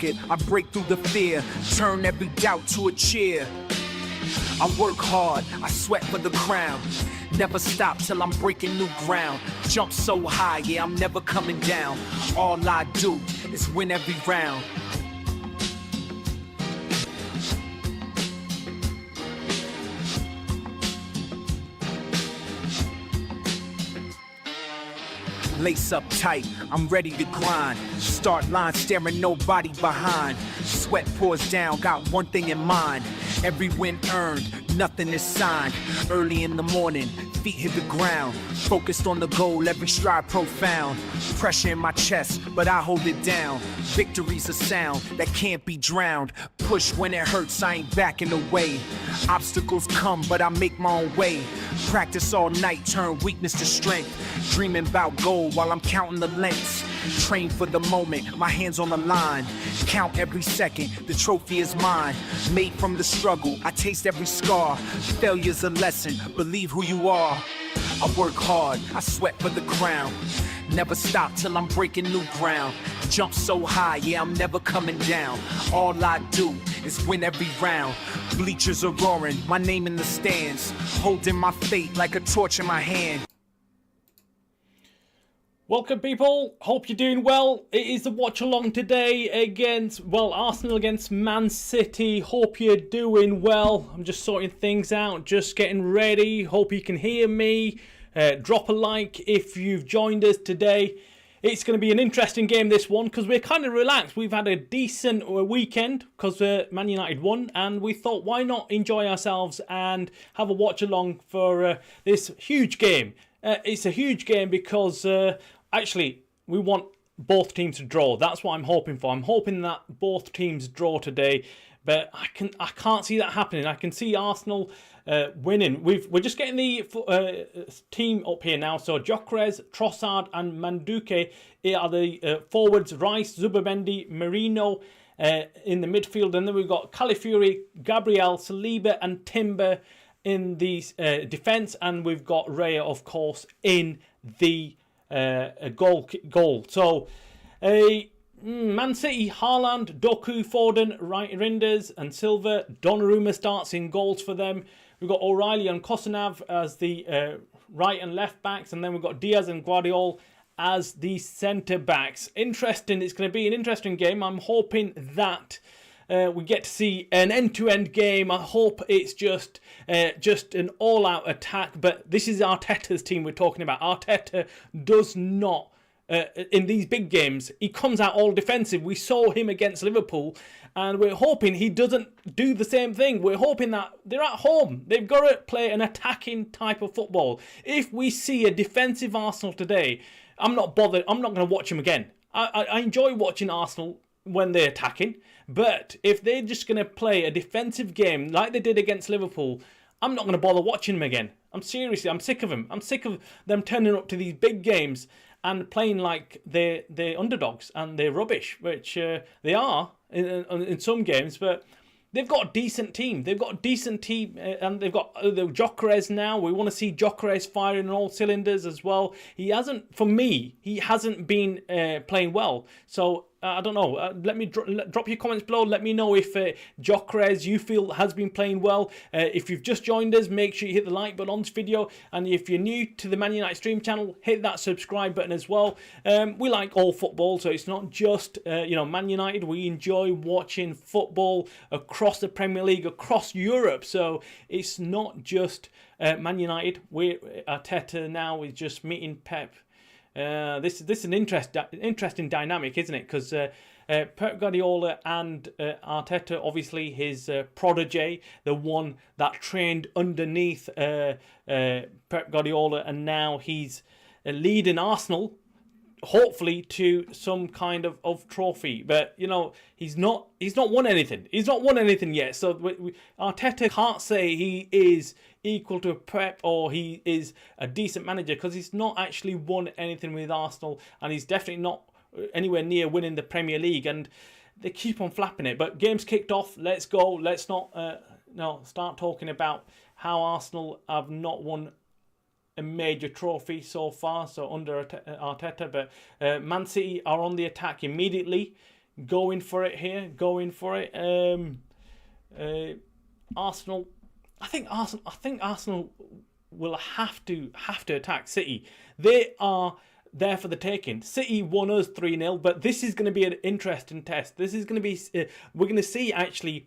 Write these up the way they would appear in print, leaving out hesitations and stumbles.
record, I break through the fear, turn every doubt to a cheer. I work hard, I sweat for the crown. Never stop till I'm breaking new ground. Jump so high, yeah, I'm never coming down. All I do is win every round. Lace up tight, I'm ready to grind. Start line staring nobody behind. Sweat pours down, got one thing in mind. Every win earned, nothing is signed. Early in the morning, feet hit the ground. Focused on the goal, every stride profound. Pressure in my chest, but I hold it down. Victory's a sound that can't be drowned. Push when it hurts, I ain't backing away. Obstacles come, but I make my own way. Practice all night, turn weakness to strength. Dreaming about gold while I'm counting the lengths. Train for the moment, my hands on the line. Count every second, the trophy is mine. Made from the struggle, I taste every scar. Failure's a lesson, believe who you are. I work hard, I sweat for the crown. Never stop till I'm breaking new ground. Jump so high, yeah, I'm never coming down. All I do is win every round. Bleachers are roaring, my name in the stands. Holding my fate like a torch in my hand. Welcome people, hope you're doing well. It is the watch along today against, well, Arsenal against Man City. Hope you're doing well. I'm just sorting things out, just getting ready. Hope you can hear me. Drop a like if you've joined us today. It's going to be an interesting game, this one, because we're kind of relaxed. We've had a decent weekend because Man United won, and we thought, why not enjoy ourselves and have a watch along for this huge game. It's a huge game because actually we want both teams to draw. That's what I'm hoping for. I'm hoping that both teams draw today, but I can't see that happening. I can see Arsenal winning. We're just getting the team up here now. So Gyökeres, Trossard and Manduke are the forwards. Rice, Zubimendi, Merino in the midfield. And then we've got Calafiori, Gabriel, Saliba and Timber in the defence. And we've got Raya, of course, in the goal. So Man City, Haaland, Doku, Foden, Reinders and Silva. Donnarumma starts in goals for them. We've got O'Reilly and Kosanov as the right and left backs. And then we've got Diaz and Guardiola as the centre backs. Interesting. It's going to be an interesting game. I'm hoping that we get to see an end-to-end game. I hope it's just an all-out attack. But this is Arteta's team we're talking about. Arteta does not, in these big games, he comes out all defensive. We saw him against Liverpool, and we're hoping he doesn't do the same thing. We're hoping that they're at home. They've got to play an attacking type of football. If we see a defensive Arsenal today, I'm not bothered. I'm not going to watch him again. I enjoy watching Arsenal when they're attacking, but if they're just going to play a defensive game like they did against Liverpool, I'm not going to bother watching them again. I'm sick of them. I'm sick of them turning up to these big games and playing like they're underdogs and they're rubbish, which they are in some games, but they've got a decent team. And they've got the Gyökeres now. We want to see Gyökeres firing on all cylinders as well. He hasn't been playing well. So I don't know. Let me drop your comments below. Let me know if Gyökeres you feel has been playing well. If you've just joined us, make sure you hit the like button on this video. And if you're new to the Man United Stream channel, hit that subscribe button as well. We like all football, so it's not just Man United. We enjoy watching football across the Premier League, across Europe. So it's not just Man United. Arteta now is just meeting Pep. This is an interesting dynamic, isn't it? Because Pep Guardiola and Arteta, obviously his protege, the one that trained underneath Pep Guardiola, and now he's leading Arsenal, hopefully to some kind of trophy. But he's not won anything. He's not won anything yet. So Arteta can't say he is equal to Pep or he is a decent manager, because he's not actually won anything with Arsenal, and he's definitely not anywhere near winning the Premier League, and they keep on flapping it. But game's kicked off. Let's go. Let's not start talking about how Arsenal have not won a major trophy so far, so under Arteta. But Man City are on the attack immediately. going for it here, going for it. Arsenal, I think Arsenal will have to attack City. They are there for the taking. City won us 3-0, but this is going to be an interesting test. This is going to be we're going to see actually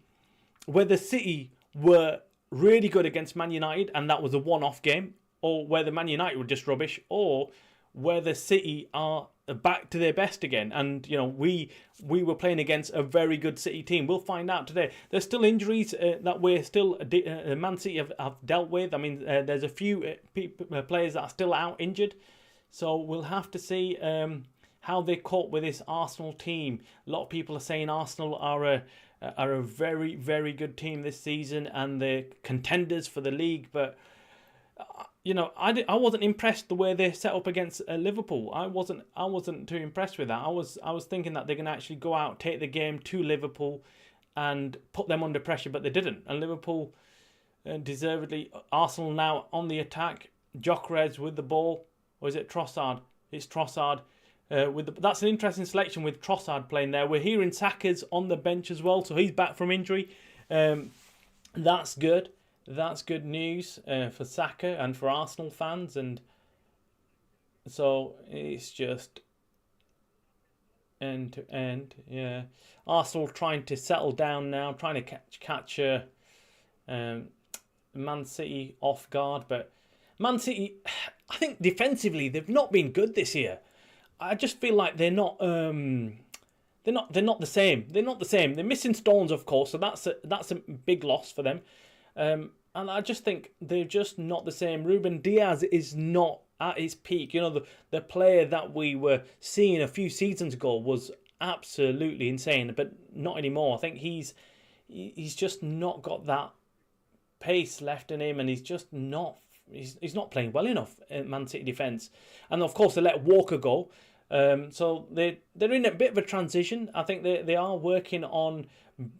whether City were really good against Man United and that was a one-off game, or whether Man United were just rubbish, or whether City are back to their best again. And you know, we were playing against a very good City team. We'll find out today. There's still injuries that we're still Man City have dealt with. I mean, there's a few players that are still out injured, so we'll have to see how they cope with this Arsenal team. A lot of people are saying Arsenal are a very, very good team this season and they're contenders for the league, but you know, I wasn't impressed the way they set up against Liverpool. I wasn't too impressed with that. I was thinking that they're going to actually go out, take the game to Liverpool, and put them under pressure, but they didn't. And Liverpool, deservedly, Arsenal now on the attack. Gyökeres with the ball, or is it Trossard? It's Trossard. That's an interesting selection with Trossard playing there. We're hearing Saka's on the bench as well, so he's back from injury. That's good. That's good news for Saka and for Arsenal fans. And so it's just end to end. Yeah, Arsenal trying to settle down now, trying to catch Man City off guard. But Man City, I think defensively they've not been good this year. I just feel like they're not the same. They're not the same. They're missing Stones, of course, so that's a big loss for them. And I just think they're just not the same. Ruben Diaz is not at his peak. You know, the player that we were seeing a few seasons ago was absolutely insane, but not anymore. I think he's just not got that pace left in him, and he's just not. He's not playing well enough in Man City defence. And of course they let Walker go. So they're in a bit of a transition. I think they are working on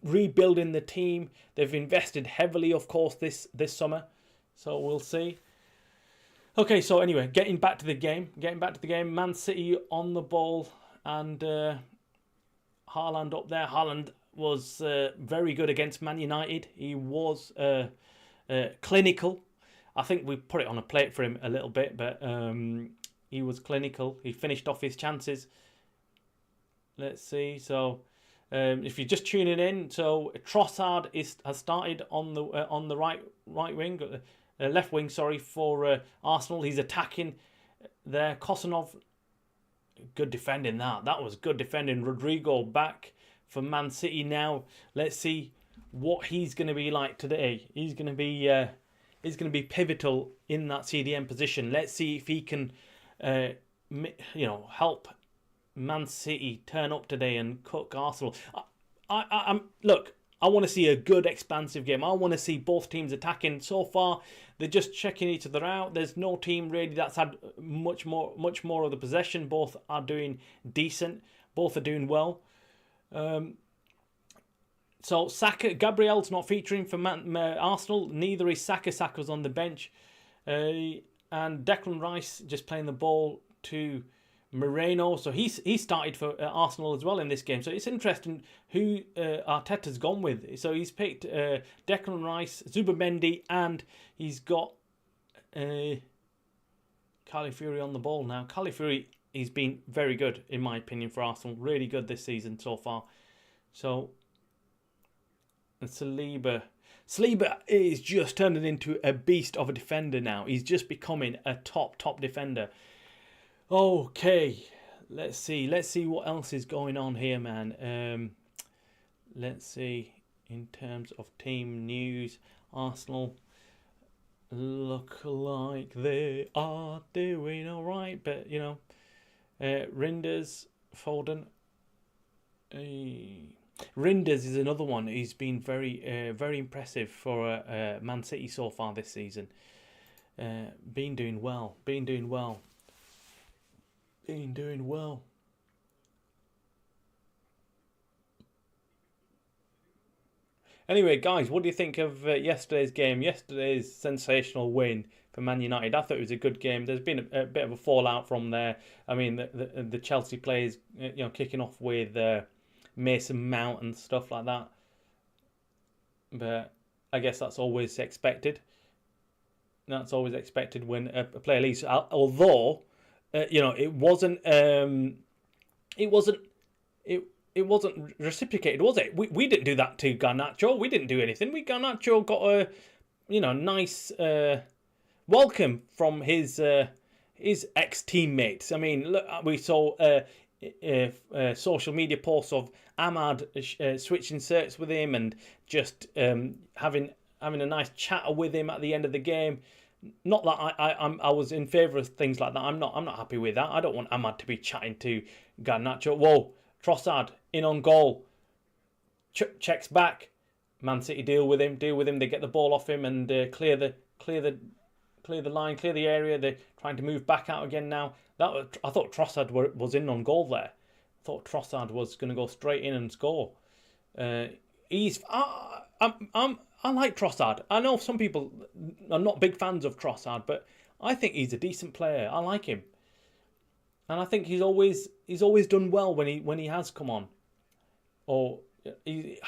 rebuilding the team. They've invested heavily, of course, this summer. So we'll see. Okay, so anyway, getting back to the game. Man City on the ball, and Haaland up there. Haaland was very good against Man United. He was clinical. I think we put it on a plate for him a little bit, but he was clinical. He finished off his chances. Let's see. So if you're just tuning in, so Trossard has started on the right wing, left wing. Sorry, for Arsenal. He's attacking there. Kosanov, good defending. That was good defending. Rodrigo back for Man City now. Let's see what he's going to be like today. He's going to be pivotal in that CDM position. Let's see if he can, help Man City turn up today and cook Arsenal. Look, I want to see a good, expansive game. I want to see both teams attacking. So far, they're just checking each other out. There's no team really that's had much more of the possession. Both are doing decent. Both are doing well. So Saka, Gabriel's not featuring for Arsenal. Neither is Saka. Saka's on the bench. And Declan Rice just playing the ball to Moreno. So he started for Arsenal as well in this game. So it's interesting who Arteta's gone with. So he's picked Declan Rice, Zubimendi, and he's got Calafiori on the ball now. Calafiori, he's been very good, in my opinion, for Arsenal. Really good this season so far. So... and Saliba is just turning into a beast of a defender now. He's just becoming a top defender. Okay, let's see what else is going on here, man. Let's see, in terms of team news, Arsenal look like they are doing all right, but you know, Rinders, Foden, Rinders is another one. He's been very impressive for Man City so far this season. Been doing well. Anyway, guys, what do you think of yesterday's game? Yesterday's sensational win for Man United. I thought it was a good game. There's been a bit of a fallout from there. I mean, the Chelsea players, kicking off with Mason Mount and stuff like that. But I guess that's always expected. That's always expected when a player leaves. Although, it wasn't reciprocated, was it? We didn't do that to Garnacho. We didn't do anything. Garnacho got a nice welcome from his ex-teammates. I mean, look, we saw social media posts of Ahmad switching shirts with him and just having a nice chat with him at the end of the game. Not that I was in favour of things like that. I'm not happy with that. I don't want Ahmad to be chatting to Garnacho. Whoa, Trossard in on goal. Checks back. Man City deal with him. They get the ball off him and clear the line, clear the area. They're trying to move back out again now. I thought Trossard was in on goal there. I thought Trossard was going to go straight in and score. I like Trossard. I know some people are not big fans of Trossard, but I think he's a decent player. I like him, and I think he's always done well when he has come on. I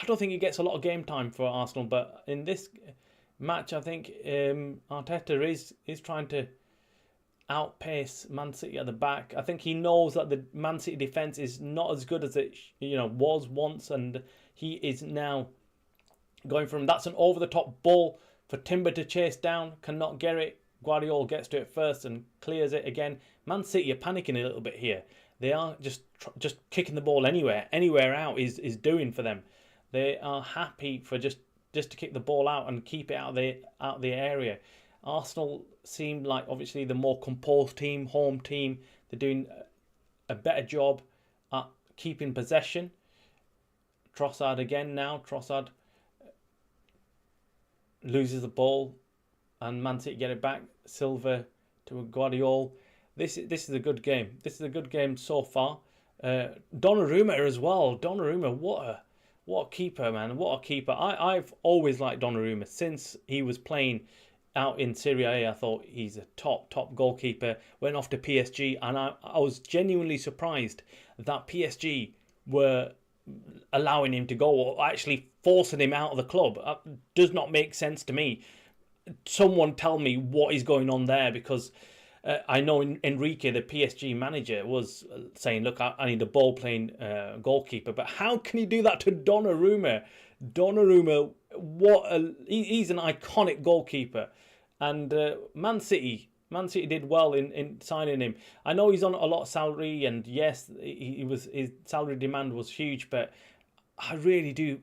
don't think he gets a lot of game time for Arsenal, but in this match, I think Arteta is trying to outpace Man City at the back. I think he knows that the Man City defence is not as good as it was once, and he is now going from that's an over-the-top ball for Timber to chase down, cannot get it. Guardiola gets to it first and clears it again. Man City are panicking a little bit here. They are just kicking the ball anywhere out is doing for them. They are happy for just to kick the ball out and keep it out of the area. Arsenal seem like obviously the more composed team, home team. They're doing a better job at keeping possession. Trossard again now. Trossard loses the ball and Man City get it back. Silva to Guardiola. This is a good game. This is a good game so far. Donnarumma as well. Donnarumma, what a keeper, man. What a keeper. I've always liked Donnarumma since he was playing out in Serie A. I thought he's a top goalkeeper. Went off to PSG and I was genuinely surprised that PSG were allowing him to go or actually forcing him out of the club. Does not make sense to me. Someone tell me what is going on there, because I know Enrique, the PSG manager, was saying, look, I need a ball-playing goalkeeper. But how can he do that to Donnarumma? Donnarumma, he's an iconic goalkeeper. And Man City did well in signing him. I know he's on a lot of salary, and yes, his salary demand was huge, but I really do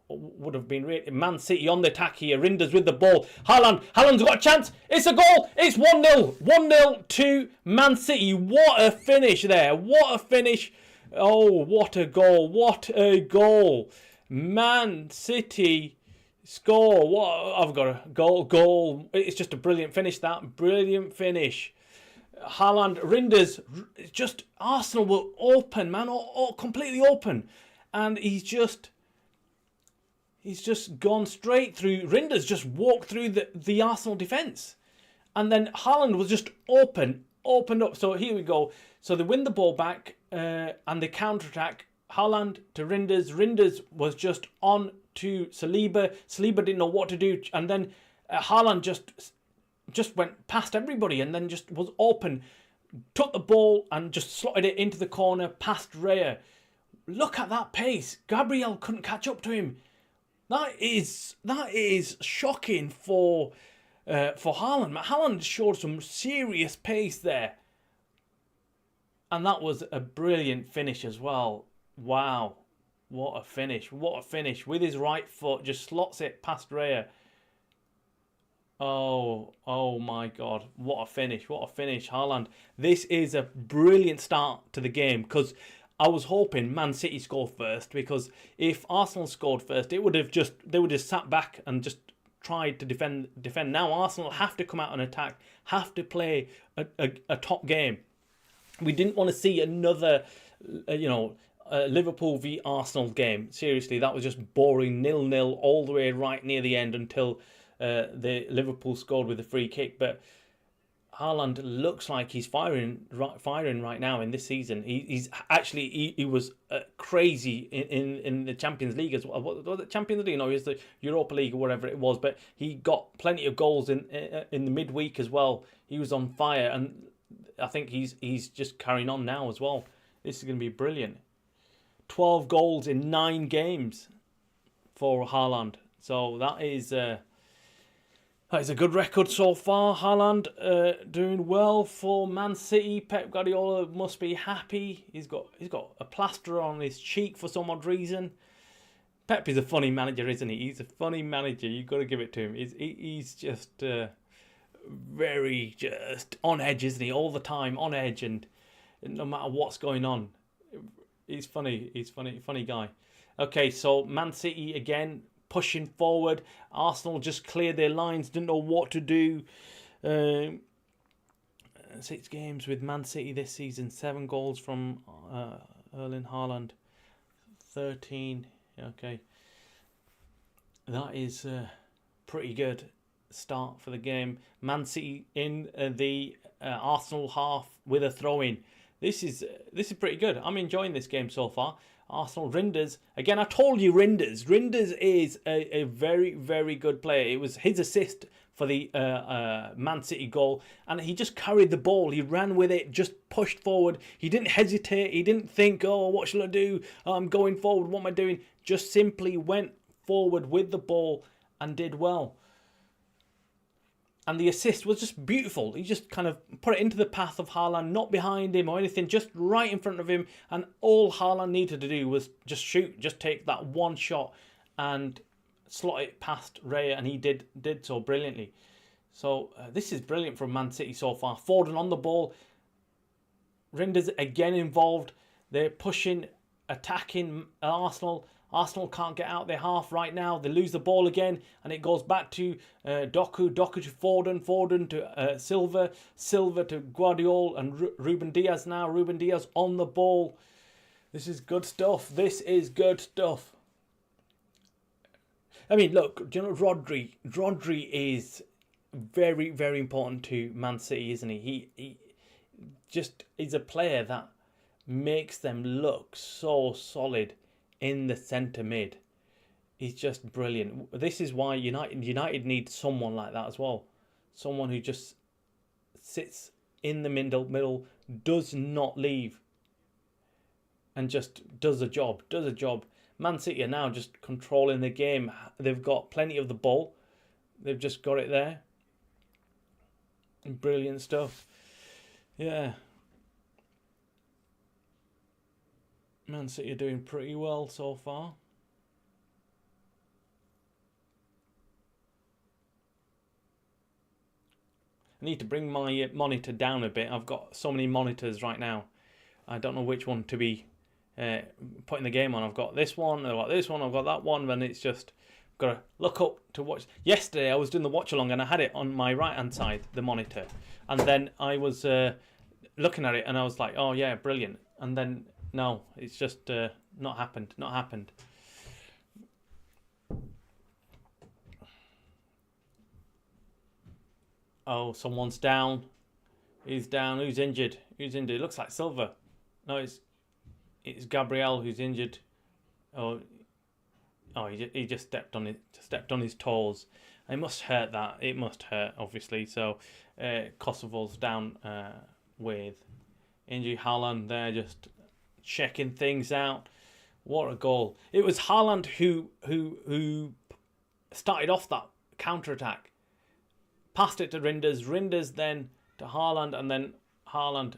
would have been Man City on the attack here. Rinders with the ball. Haaland's got a chance. It's a goal. It's 1-0. 1-0 to Man City. What a finish there. What a finish. Oh, what a goal. What a goal. Man City score. What? I've got a goal. It's just a brilliant finish, that. Brilliant finish. Haaland, Rinders, just Arsenal were open, man. All completely open. And he's just gone straight through. Rinders just walked through the Arsenal defence. And then Haaland was just opened up. So here we go. So they win the ball back and they counter-attack. Haaland to Rinders. Rinders was just on to Saliba. Saliba didn't know what to do. And then Haaland just went past everybody and then just was open. Took the ball and just slotted it into the corner past Raya. Look at that pace. Gabriel couldn't catch up to him. That is shocking for Haaland. Haaland showed some serious pace there. And that was a brilliant finish as well. Wow. What a finish. What a finish. With his right foot, just slots it past Raya. Oh my God. What a finish. What a finish, Haaland. This is a brilliant start to the game, because I was hoping Man City scored first, because if Arsenal scored first, they would have sat back and just tried to defend. Now Arsenal have to come out and attack, have to play a top game. We didn't want to see another, Liverpool v Arsenal game. Seriously, that was just boring, 0-0 all the way right near the end until the Liverpool scored with a free kick. But Haaland looks like he's firing right now in this season. He's actually he was crazy in the Champions League as well. What was it, Champions League? No, it was the Europa League or whatever it was. But he got plenty of goals in the midweek as well. He was on fire, and I think he's just carrying on now as well. This is going to be brilliant. 12 goals in 9 games for Haaland. So that is a good record so far. Haaland doing well for Man City. Pep Guardiola must be happy. He's got a plaster on his cheek for some odd reason. Pep is a funny manager, isn't he? He's a funny manager. You've got to give it to him. He's just very just on edge, isn't he? All the time on edge, and no matter what's going on, he's funny. He's funny guy. Okay, so Man City again pushing forward. Arsenal just cleared their lines, didn't know what to do. 6 games with Man City this season, 7 goals from Erling Haaland, 13. Okay, that is pretty good start for the game. Man City in the Arsenal half with a throw-in. This is pretty good. I'm enjoying this game so far. Arsenal, Rinders. Again, I told you Rinders. Rinders is a very, very good player. It was his assist for the Man City goal. And he just carried the ball. He ran with it, just pushed forward. He didn't hesitate. He didn't think, oh, what shall I do? I'm going forward. What am I doing? Just simply went forward with the ball and did well. And the assist was just beautiful. He just kind of put it into the path of Haaland, not behind him or anything, just right in front of him. And all Haaland needed to do was just shoot, just take that one shot and slot it past Raya, and he did so brilliantly. So this is brilliant from Man City so far. Foden on the ball. Rinders again involved. They're pushing, attacking Arsenal. Arsenal can't get out their half right now. They lose the ball again, and it goes back to Doku to Foden to Silva to Guardiola, and Ruben Diaz now. Ruben Diaz on the ball. This is good stuff. This is good stuff. I mean, look, do you know Rodri? Rodri is very, very important to Man City, isn't he? He just is a player that makes them look so solid in the centre mid. He's just brilliant. This is why United need someone like that as well. Someone who just sits in the middle, does not leave, and just does a job. Man City are now just controlling the game. They've got plenty of the ball. They've just got it there. Brilliant stuff. Yeah. Man City are doing pretty well so far. I need to bring my monitor down a bit. I've got so many monitors right now. I don't know which one to be putting the game on. I've got this one, I've got this one, I've got that one, and it's just got to look up to watch. Yesterday I was doing the watch along and I had it on my right hand side, the monitor, and then I was looking at it and I was like, oh yeah, brilliant, and then no, it's just not happened. Oh, someone's down. He's down. Who's injured? It looks like Silva. No, it's Gabriel who's injured. Oh, he just stepped on his toes. It must hurt. It must hurt, obviously. So Kosovo's down with injury. Haaland there just checking things out. What a goal! It was Haaland who started off that counter attack. Passed it to Rinders then to Haaland, and then Haaland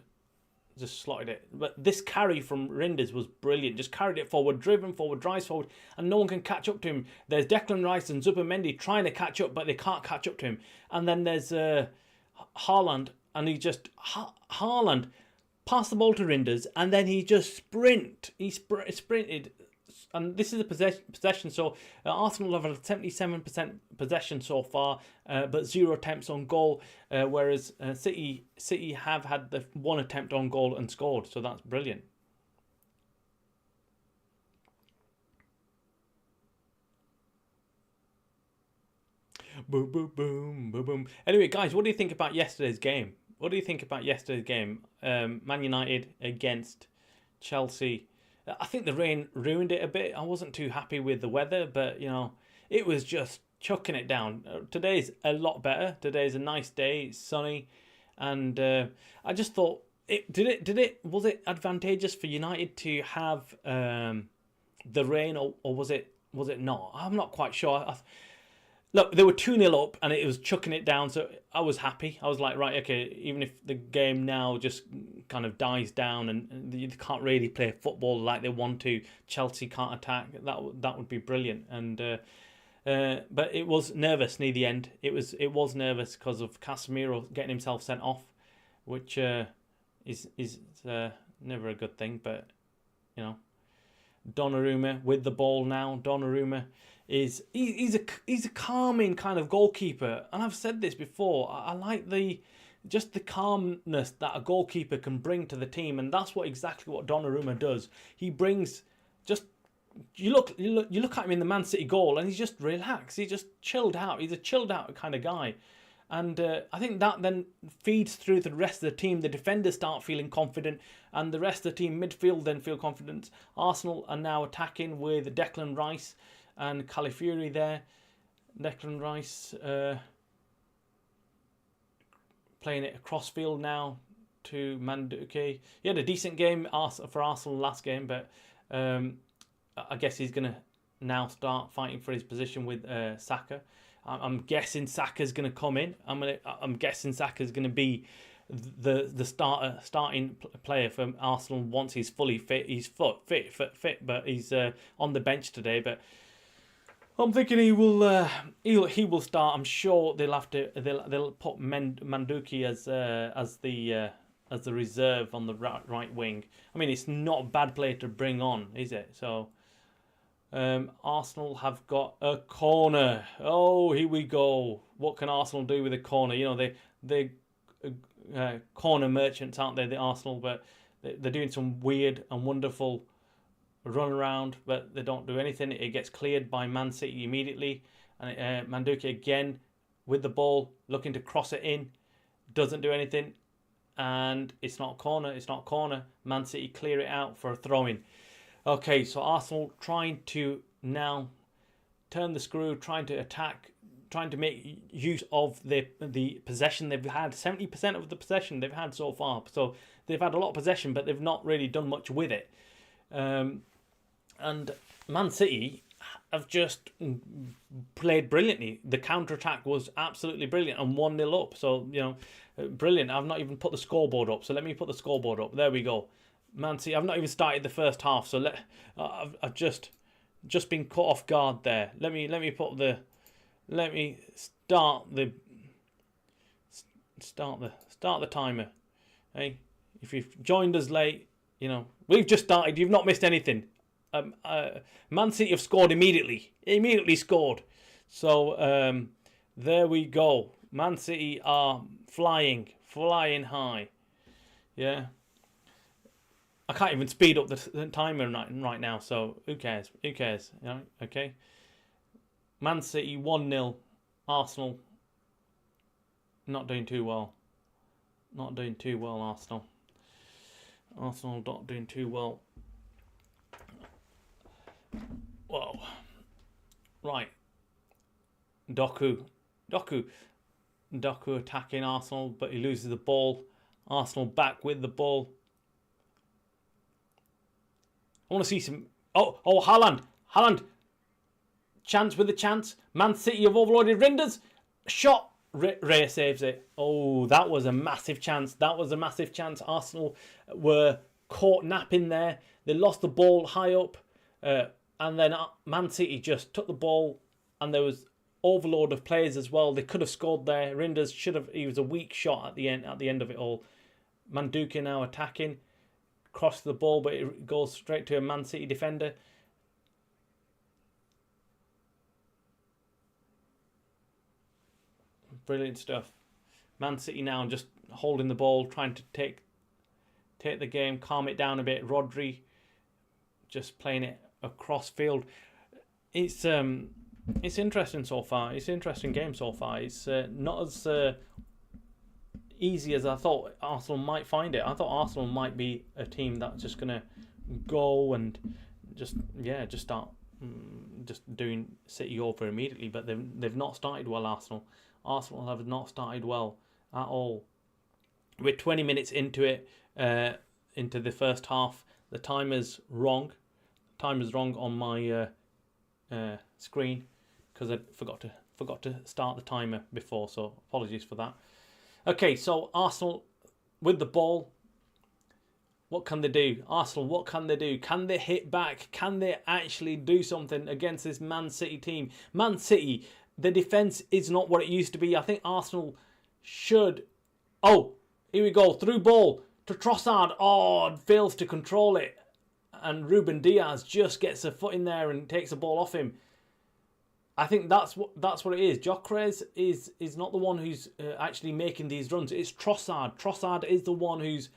just slotted it. But this carry from Rinders was brilliant. Just carried it forward, driven forward, drives forward, and no one can catch up to him. There's Declan Rice and Zubimendi trying to catch up, but they can't catch up to him. And then there's Haaland, and Haaland passed the ball to Rinders, and then he just sprinted. And this is a possession, so Arsenal have a 77% possession so far, but 0 attempts on goal, whereas City have had the 1 attempt on goal and scored, so that's brilliant. Boom, boom, boom, boom, boom. Anyway, guys, what do you think about yesterday's game? what do you think about yesterday's game? Man United against Chelsea. I think the rain ruined it a bit. I wasn't too happy with the weather, but it was just chucking it down. Today's a lot better. Today's a nice day. It's sunny, and I just thought, was it advantageous for United to have the rain, or was it not? I'm not quite sure. Look, they were 2-0 up and it was chucking it down, so I was happy. I was like, right, okay, even if the game now just kind of dies down and you can't really play football like they want to, Chelsea can't attack, that would be brilliant. And but it was nervous near the end. It was nervous because of Casemiro getting himself sent off, which is never a good thing. But Donnarumma with the ball now. Donnarumma he's a calming kind of goalkeeper, and I've said this before. I like the calmness that a goalkeeper can bring to the team, and that's exactly what Donnarumma does. He brings you look at him in the Man City goal, and he's just relaxed. He's just chilled out. He's a chilled out kind of guy. And I think that then feeds through to the rest of the team. The defenders start feeling confident, and the rest of the team midfield then feel confident. Arsenal are now attacking with Declan Rice and Calafiori there. Declan Rice playing it across field now to Manduki. He had a decent game for Arsenal last game, but I guess he's going to now start fighting for his position with Saka. I'm guessing Saka's going to come in. I'm guessing Saka's going to be the starting player for Arsenal once he's fully fit. He's fit, but he's on the bench today. But I'm thinking he will start. I'm sure they'll put Manduki as the reserve on the right wing. I mean, it's not a bad player to bring on, is it? So. Arsenal have got a corner. Oh, here we go. What can Arsenal do with a corner? They're corner merchants, aren't they, the Arsenal? But they're doing some weird and wonderful run around, but they don't do anything. It gets cleared by Man City immediately. And Manduki again with the ball, looking to cross it in. Doesn't do anything. And it's not a corner. Man City clear it out for a throw-in. Okay, so Arsenal trying to now turn the screw, trying to attack, trying to make use of the possession they've had. 70% of the possession they've had so far. So they've had a lot of possession, but they've not really done much with it. And Man City have just played brilliantly. The counter-attack was absolutely brilliant and 1-0 up. So, brilliant. I've not even put the scoreboard up. So let me put the scoreboard up. There we go. Man City, I've not even started the first half, so I've just been caught off guard there. Let me start the timer. Hey, if you've joined us late, we've just started. You've not missed anything. Man City have scored immediately scored. So there we go. Man City are flying high. Yeah. I can't even speed up the timer right now, so who cares? Okay. Man City 1-0. Arsenal not doing too well. Arsenal. Arsenal not doing too well. Whoa. Right. Doku attacking Arsenal, but he loses the ball. Arsenal back with the ball. I want to see some... Oh, Haaland. Chance with a chance. Man City have overloaded Rinders. Shot. Ray saves it. Oh, that was a massive chance. Arsenal were caught napping there. They lost the ball high up. And then Man City just took the ball. And there was overload of players as well. They could have scored there. Rinders should have... He was a weak shot at the end of it all. Manduki now attacking. Cross the ball, but it goes straight to a Man City defender. Brilliant stuff. Man City now just holding the ball, trying to take the game, calm it down a bit. Rodri just playing it across field. It's interesting so far. It's an interesting game so far. It's not as easy as I thought Arsenal might find it. I thought Arsenal might be a team that's just going to go and just start just doing City over immediately. But they've not started well, Arsenal. Arsenal have not started well at all. We're 20 minutes into it, into the first half. The timer's wrong. Timer's wrong on my screen because I forgot to start the timer before, so apologies for that. Okay, so Arsenal with the ball. What can they do? Arsenal, what can they do? Can they hit back? Can they actually do something against this Man City team? Man City, the defence is not what it used to be. I think Arsenal should... Oh, here we go. Through ball to Trossard. Oh, fails to control it. And Ruben Diaz just gets a foot in there and takes the ball off him. I think that's what it is. Gyökeres is not the one who's actually making these runs. It's Trossard. Trossard is the one who's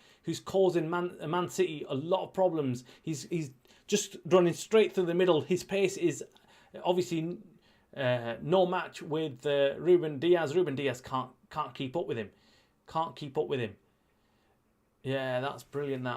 causing Man City a lot of problems. He's just running straight through the middle. His pace is obviously no match with Ruben Diaz. Ruben Diaz can't keep up with him. Can't keep up with him. Yeah, that's brilliant.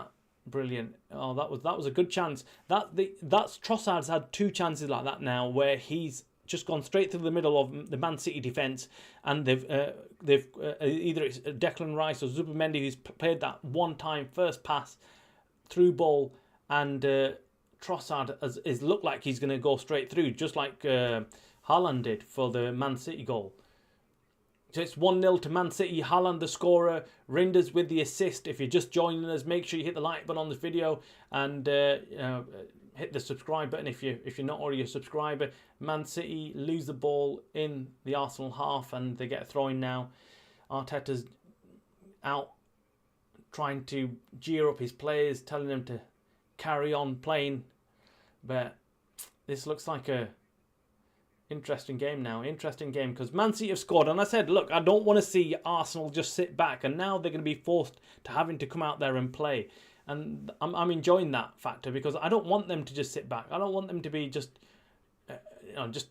Brilliant. Oh, that was a good chance. That's Trossard's had two chances like that now where he's just gone straight through the middle of the Man City defence, and they've either it's Declan Rice or Zubimendi who's played that one time first pass through ball, and Trossard has looked like he's going to go straight through, just like Haaland did for the Man City goal. So it's 1-0 to Man City. Haaland the scorer. Reinders with the assist. If you're just joining us, make sure you hit the like button on this video and hit the subscribe button if you're not already a subscriber. Man City lose the ball in the Arsenal half and they get a throw-in now. Arteta's out trying to gear up his players, telling them to carry on playing. But this looks like a interesting game now. Interesting game because Man City have scored. And I said, look, I don't want to see Arsenal just sit back. And now they're going to be forced to having to come out there and play. And I'm enjoying that factor because I don't want them to just sit back. I don't want them to be just just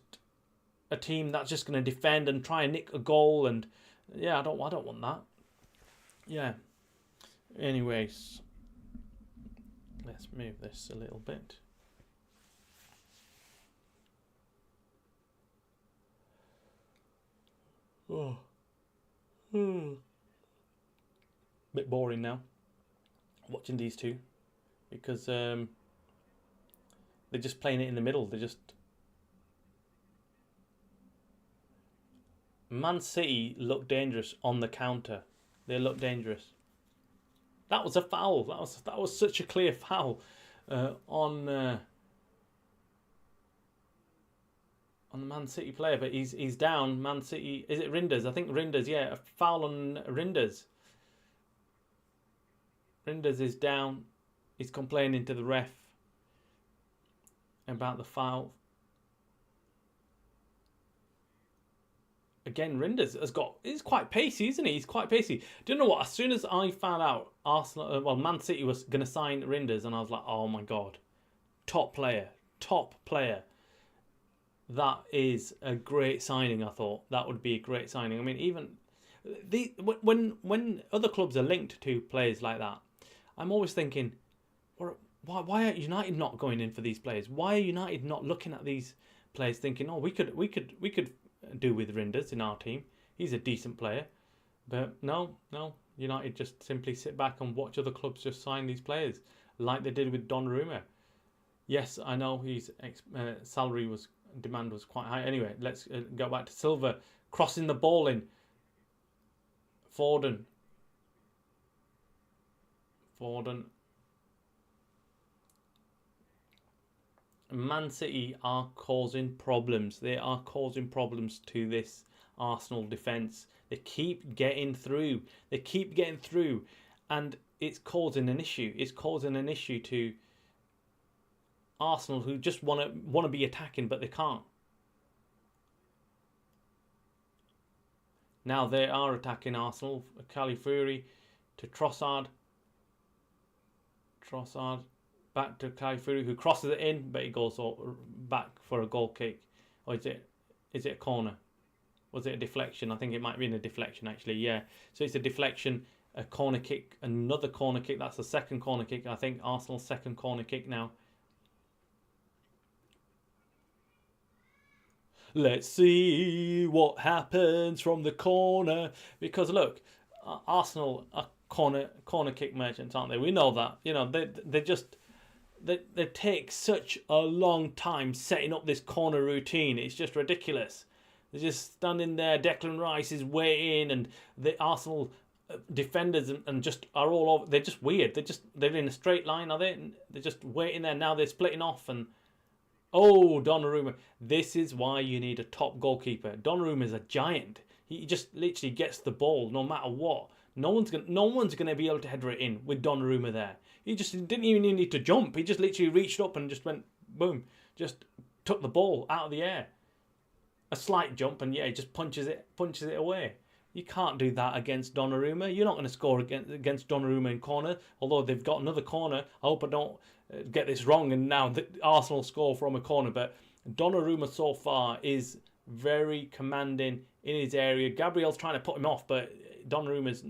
a team that's just going to defend and try and nick a goal. And yeah, I don't want that. Yeah. Anyways, let's move this a little bit. Oh. Bit boring now watching these two because they're just playing it in the middle. They're just... Man City look dangerous on the counter. They look dangerous. That was a foul. That was such a clear foul on the Man City player, but he's down. Man City, is it Reinders? I think Reinders, yeah, a foul on Reinders. Reinders is down. He's complaining to the ref about the foul. Again, Reinders he's quite pacey, isn't he? He's quite pacey. Do you know what? As soon as I found out Man City was going to sign Reinders, and I was like, oh my God, top player. That is a great signing. I thought that would be a great signing. I mean, even when other clubs are linked to players like that, I'm always thinking, why are United not going in for these players? Why are United not looking at these players thinking, oh, we could do with Reinders in our team. He's a decent player. But no, United just simply sit back and watch other clubs just sign these players like they did with Donnarumma. Yes, I know his demand was quite high. Anyway, let's go back to Silva crossing the ball in. Foden. Man City are causing problems. They are causing problems to this Arsenal defence. They keep getting through. And it's causing an issue. It's causing an issue to Arsenal, who just want to be attacking, but they can't. Now they are attacking Arsenal. Califury to Trossard. Back to Califury, who crosses it in, but he goes back for a goal kick. Or is it a corner? Was it a deflection? I think it might have been a deflection, actually. Yeah. So it's a deflection, a corner kick, another corner kick. That's the second corner kick. I think Arsenal's second corner kick now. Let's see what happens from the corner. Because look, Arsenal are corner kick merchants, aren't they? We know that. You know, they take such a long time setting up this corner routine. It's just ridiculous. They're just standing there. Declan Rice is waiting, and the Arsenal defenders and just are all over. They're just weird. They're in a straight line, are they? They're just waiting there. Now they're splitting off, and oh, Donnarumma. This is why you need a top goalkeeper. Donnarumma is a giant. He just literally gets the ball no matter what. No one's gonna be able to header it in with Donnarumma there. He just didn't even need to jump. He just literally reached up and just went boom. Just took the ball out of the air. A slight jump, and yeah, he just punches it away. You can't do that against Donnarumma. You're not going to score against Donnarumma in corner. Although they've got another corner. I hope I don't get this wrong, and now the Arsenal score from a corner. But Donnarumma so far is very commanding in his area. Gabriel's trying to put him off, but Donnarumma's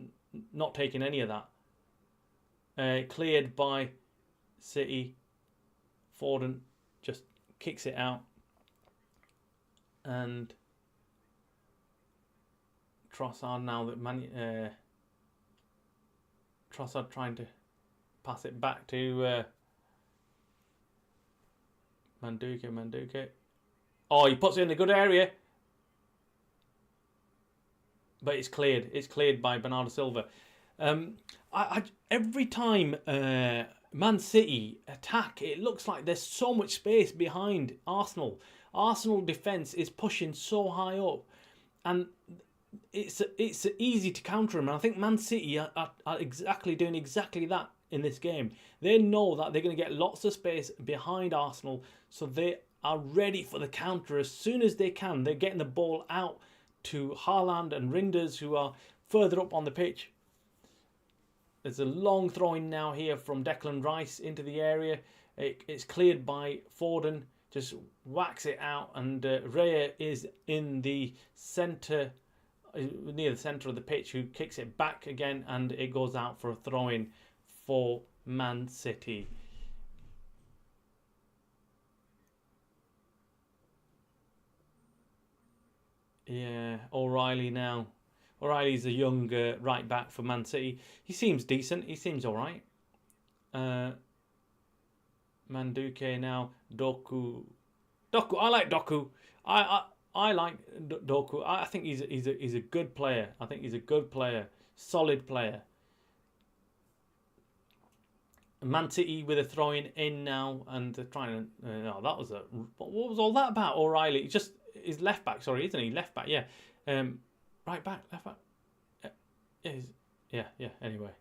not taking any of that. Cleared by City. Foden just kicks it out. And Trossard now that Trossard trying to pass it back to Manduka. Oh, he puts it in a good area, but it's cleared. It's cleared by Bernardo Silva. Every time Man City attack, it looks like there's so much space behind Arsenal. Arsenal defence is pushing so high up, and it's easy to counter them. And I think Man City are doing exactly that in this game. They know that they're going to get lots of space behind Arsenal, so they are ready for the counter as soon as they can. They're getting the ball out to Haaland and Rinders, who are further up on the pitch. There's a long throw-in now here from Declan Rice into the area. It's cleared by Foden. Just whacks it out, and Raya is in the centre, near the centre of the pitch, who kicks it back again, and it goes out for a throw-in for Man City. Yeah, O'Reilly now. O'Reilly's a young right back for Man City. He seems decent. He seems all right. Manduke now. Doku. I like Doku. I like Doku. I think he's a good player. I think he's a good player, solid player. Man City with a throw in now, and they're trying to. No, that was what was all that about? O'Reilly, just his left back. Sorry, isn't he left back? Yeah, right back, left back. Yeah. Anyway,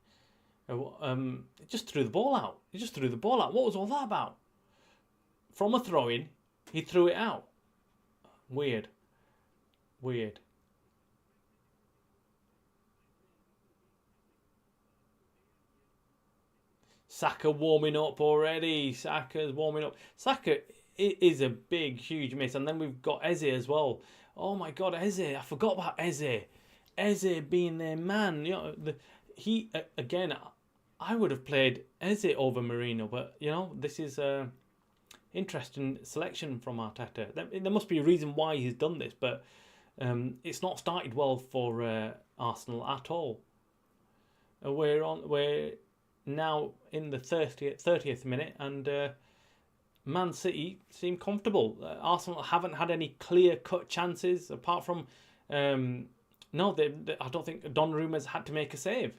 just threw the ball out. He just threw the ball out. What was all that about? From a throw-in, he threw it out. Weird. Saka warming up already. Saka's warming up. Saka is a big, huge miss. And then we've got Eze as well. Oh my God, Eze. I forgot about Eze. Eze being their man. You know, he again, I would have played Eze over Marino. But, you know, this is a interesting selection from Arteta. There must be a reason why he's done this. But it's not started well for Arsenal at all. We're now in the 30th minute, and Man City seem comfortable. Arsenal haven't had any clear-cut chances apart from no. I don't think Donnarumma's had to make a save.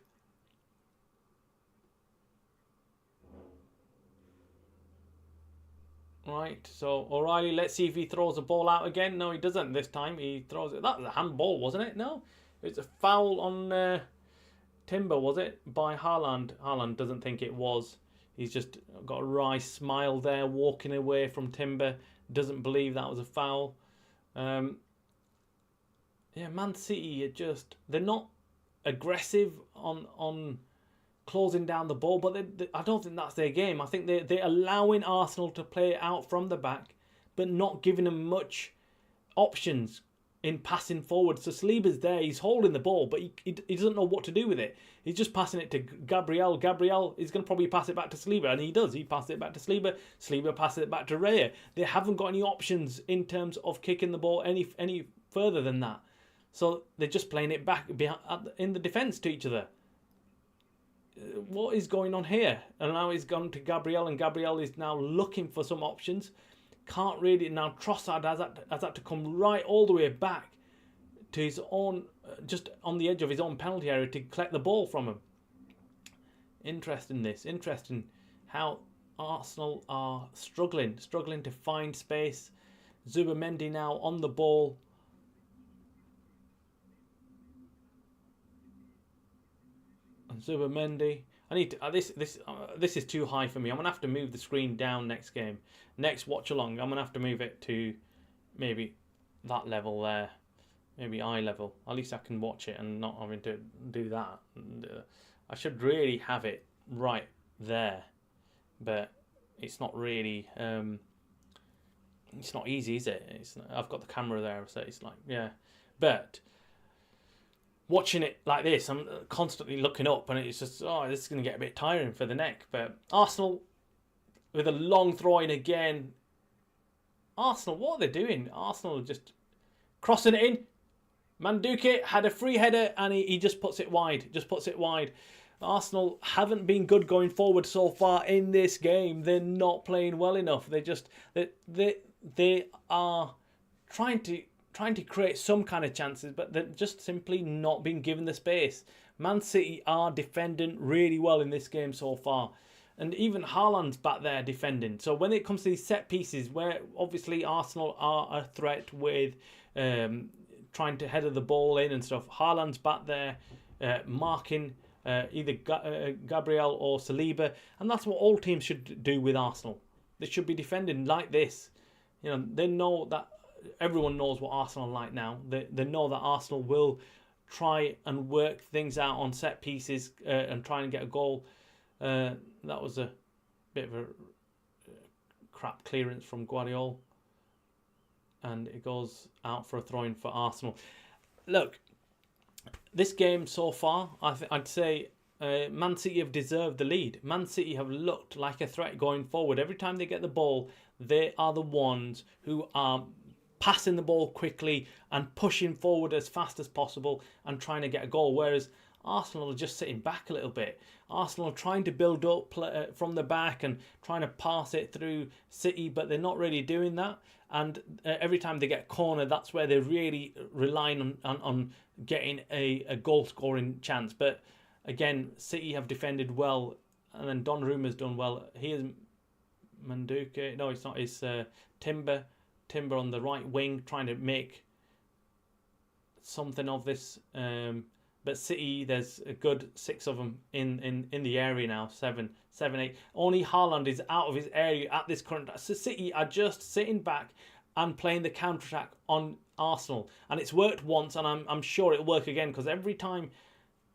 Right, so O'Reilly, let's see if he throws the ball out again. No, he doesn't this time. He throws it. That was a handball, wasn't it? No, it's a foul on Timber, was it? By Haaland. Haaland doesn't think it was. He's just got a wry smile there, walking away from Timber. Doesn't believe that was a foul. Yeah, Man City they're not aggressive on closing down the ball, but I don't think that's their game. I think they're allowing Arsenal to play out from the back, but not giving them much options. in passing forward. So Saliba's there, he's holding the ball, but he doesn't know what to do with it. He's just passing it to Gabriel. Gabriel is going to probably pass it back to Saliba, and he does. He passes it back to Saliba. Saliba passes it back to Raya. They haven't got any options in terms of kicking the ball any further than that. So they're just playing it back in the defence to each other. What is going on here? And now he's gone to Gabriel, and Gabriel is now looking for some options. Can't really. Now Trossard has had to come right all the way back to his own, just on the edge of his own penalty area to collect the ball from him. Interesting how Arsenal are struggling to find space. Zubimendi now on the ball. And Zubimendi. I need to. This is too high for me. I'm gonna have to move the screen down next game. Next watch along, I'm gonna have to move it to maybe that level there, maybe eye level. At least I can watch it and not having to do that. And, I should really have it right there, but it's not really. It's not easy, is it? I've got the camera there, so it's like but. Watching it like this, I'm constantly looking up, and it's just, this is going to get a bit tiring for the neck. But Arsenal, with a long throw in again. Arsenal, what are they doing? Arsenal are just crossing it in. Manduke had a free header, and he just puts it wide. Arsenal haven't been good going forward so far in this game. They're not playing well enough. They are trying to create some kind of chances, but they're just simply not being given the space. Man City are defending really well in this game so far. And even Haaland's back there defending. So when it comes to these set pieces, where obviously Arsenal are a threat with trying to header the ball in and stuff, Haaland's back there marking either Gabriel or Saliba. And that's what all teams should do with Arsenal. They should be defending like this. They know that. Everyone knows what Arsenal are like now. They know that Arsenal will try and work things out on set pieces and try and get a goal. That was a bit of a crap clearance from Guardiola. And it goes out for a throw-in for Arsenal. Look, this game so far, I'd say Man City have deserved the lead. Man City have looked like a threat going forward. Every time they get the ball, they are the ones who are passing the ball quickly and pushing forward as fast as possible and trying to get a goal, whereas Arsenal are just sitting back a little bit. Arsenal are trying to build up from the back and trying to pass it through City, but they're not really doing that. And every time they get a corner, that's where they're really relying on getting a goal-scoring chance. But again, City have defended well, and then Donnarumma's done well. Here's Manduke. No, it's not. It's Timber on the right wing, trying to make something of this. But City, there's a good 6 of them in the area now. 7, 8. Only Haaland is out of his area at this current. So City are just sitting back and playing the counter-attack on Arsenal, and it's worked once, and I'm sure it'll work again, because every time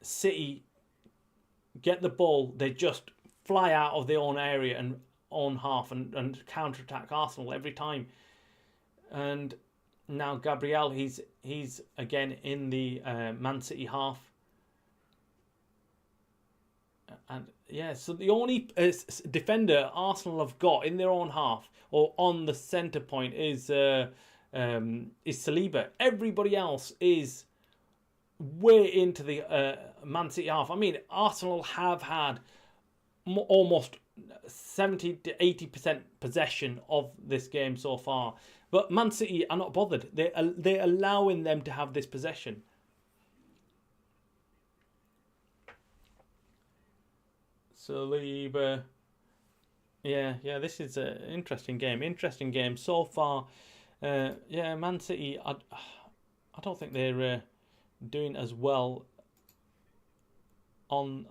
City get the ball, they just fly out of their own area and own half and counter-attack Arsenal every time. And now Gabriel, he's again in the Man City half. And so the only defender Arsenal have got in their own half or on the centre point is Saliba. Everybody else is way into the Man City half. I mean, Arsenal have had almost 70 to 80% possession of this game so far. But Man City are not bothered. They're allowing them to have this possession. Saliba. Yeah, this is an interesting game. So far. Man City, I don't think they're doing as well on